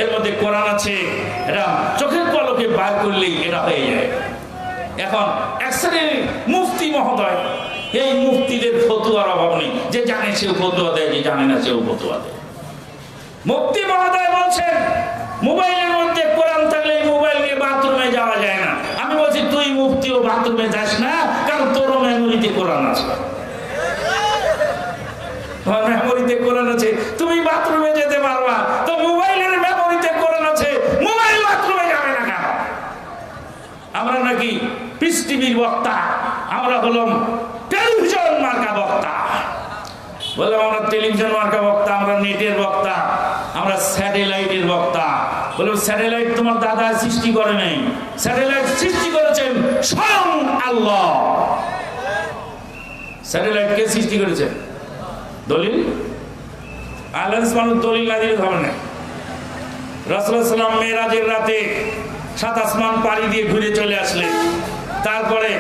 এর মধ্যে কোরআন আছে, এটা চোখের পলকে বার করলেই এটা হয়ে যায়। এখন এক শ্রেণীর মুফতি মহোদয়, এই মুফতিদের ফতুয়ার অভাব নেই, যে জানে সেও ফতুয়া দেয়, যে জানে না সেও ফতুয়া দেয়। মুফতি মহোদয় বলছেন, মোবাইলের মধ্যে কোরআন থাকলে মোবাইল নিয়ে বাথরুমে যাওয়া যায় না। আমি বলছি, তুই মুফতি ও বাথরুমে যাস না, কারণ তোর মেমোরিতে কোরআন আছে। তোমার মেমোরিতে কোরআন আছে, তুমি বাথরুমে যেতে পারবা। তো মোবাইলের মেমোরিতে কোরআন আছে, মোবাইল বাথরুমে যাবে না কেন? আমরা নাকি পিস টিভির বক্তা, আমরা হলাম টেলিভিশন মার্কা বক্তা। বললাম আমরা টেলিভিশন মার্কা বক্তা, আমরা নেটের বক্তা, আমরা স্যাটেলাইটের বক্তা। বললাম স্যাটেলাইট তোমার দাদা সৃষ্টি করে নাই, স্যাটেলাইট সৃষ্টি করেছেন স্বয়ং আল্লাহ। স্যাটেলাইট কে সৃষ্টি করেছেন? দলিল? আল্লাহ মানুষ দলিল না দিলে হবে না। রাসূলুল্লাহ সাল্লাল্লাহু আলাইহি ওয়াসাল্লাম মেরাজের রাতে 7 আসমান পাড়ি দিয়ে ঘুরে চলে আসলেন। তারপরে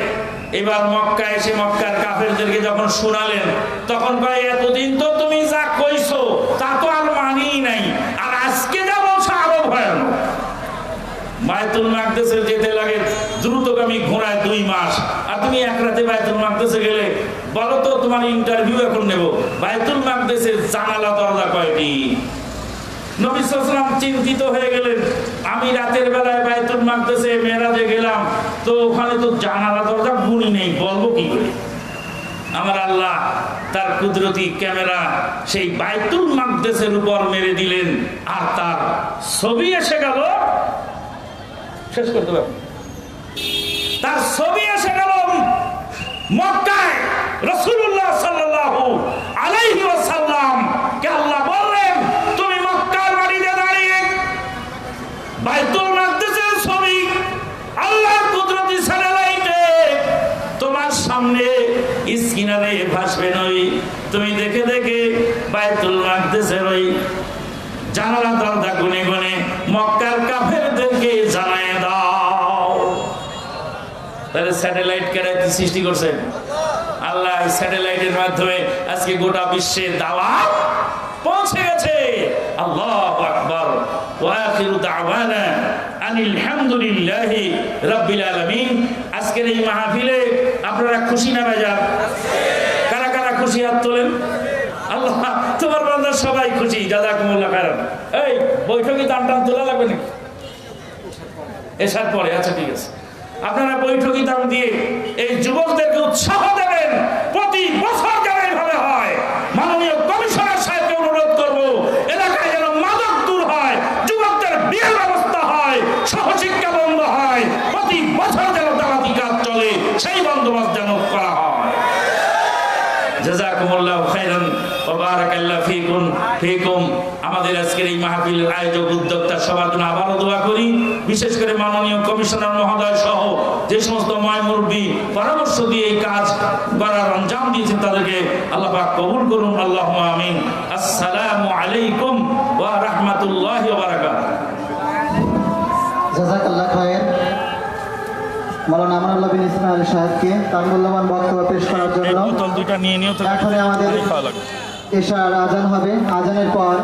এবার মক্কা এসে মক্কার কাফেরদেরকে যখন শোনালেন, তখন কয়, এতদিন তো তুমি যা কইছো তা তো আর মানি নাই, আর আজকে যা বলছো আরো ভয়ানক। বায়তুল মাকদেসে যেতে লাগে দ্রুতগামী ঘোড়ায় 2 মাস, আর তুমি এক রাতে বায়তুল মাকদেসে গেলে, বলো তো তোমার ইন্টারভিউ এখন নেব, বায়তুল মাকদেসের জানালা দরজা কয়টি? নবী সাল্লাল্লাহু আলাইহি ওয়াসাল্লাম চিন্তিত হয়ে গেলেন, আমি রাতের বেলায় বায়তুল মাকদেসে মেরাজে গেলাম, তো ওখানে তো জানালা দরজা গুণই নেই, বলবো কি করে? আমার আল্লাহ তার কুদরতি ক্যামেরা সেই বায়তুল মাকদেসের উপর মেরে দিলেন, আর তার ছবি এসে গেল। শেষ করতে পারবেন? তার ছবি এসে গেল মক্কায়। রাসূলুল্লাহ সাল্লাল্লাহু আলাইহি ওয়াসাল্লাম কে আল্লাহ বললেন, তুমি মক্কার মাটিতে দাঁড়িয়ে বায়তুল মাকদেসের ছবি আল্লাহর কুদরতি স্যাটেলাইটে তোমার সামনে স্ক্রিনে ভাসবে। নই তুমি দেখে দেখে বায়তুল মাকদেসের ওই জানালা দরজা গুনে গুনে মক্কার কাফেরদেরকে জানায় দাও। তাহলে স্যাটেলাইট কেন সৃষ্টি করছেন? আল্লাহ স্যাটেলাইটের মাধ্যমে আজকে গোটা বিশ্বে দাওয়াত পৌঁছে গেছে। আল্লাহু আকবার। ওয়া আখিরু দাওয়ানা আনিল হামদুলিল্লাহি রাব্বিল আলামিন। আজকের এই মাহফিলে আপনারা খুশি না বেজার? কারা কারা খুশি হাত তোলেন? আল্লাহ তোমার বান্দা সবাই খুশি, জাযাকুমুল্লাহ খাইরান। এই বৈঠকে দান টান তোলা লাগবে নাকি? এসার পরে, আচ্ছা ঠিক আছে। আপনারা বৈঠকি দান দিয়ে এই যুবকদেরকে উৎসাহ দেবেন। প্রতি বছর যেন এইভাবে হয়। মাননীয় কমিশনার সাহেবকে অনুরোধ করব, এলাকায় যেন মাদক দূর হয়, যুবকদের বিয়ের ব্যবস্থা হয়, সহশিক্ষা বন্ধ হয়, প্রতি বছর যেন দাওয়াতি কাজ চলে, সেই বন্দোবস্ত যেন করা হয়। জাযাকুমুল্লাহু খাইরান ওয়া বারাকাল্লাহু ফীকুম। আমাদের আজকের এই মাহফিলের আয়োজক উদ্যোক্তা সবার জন্য আবারও দোয়া করি। বিশেষ করে মাননীয় কমিশনার মহোদয় সহ যে সমস্ত মুরব্বী পরামর্শ দিয়ে এই কাজ করার আঞ্জাম দিয়েছেন তাদেরকে আল্লাহ পাক কবুল করুন। আল্লাহুম্মা আমিন। আসসালামু আলাইকুম ওয়া রাহমাতুল্লাহি ওয়া বারাকাতুহু। জাযাকাল্লাহু খায়র। মাওলানা আমানুল্লাহ বিন ইসমাইল সাহেবকে তার মূল্যবান বক্তব্য পেশ করার জন্য দুইটা নিয়ে নিও তো। এখন আমাদের এশার আজান হবে। আজানের পর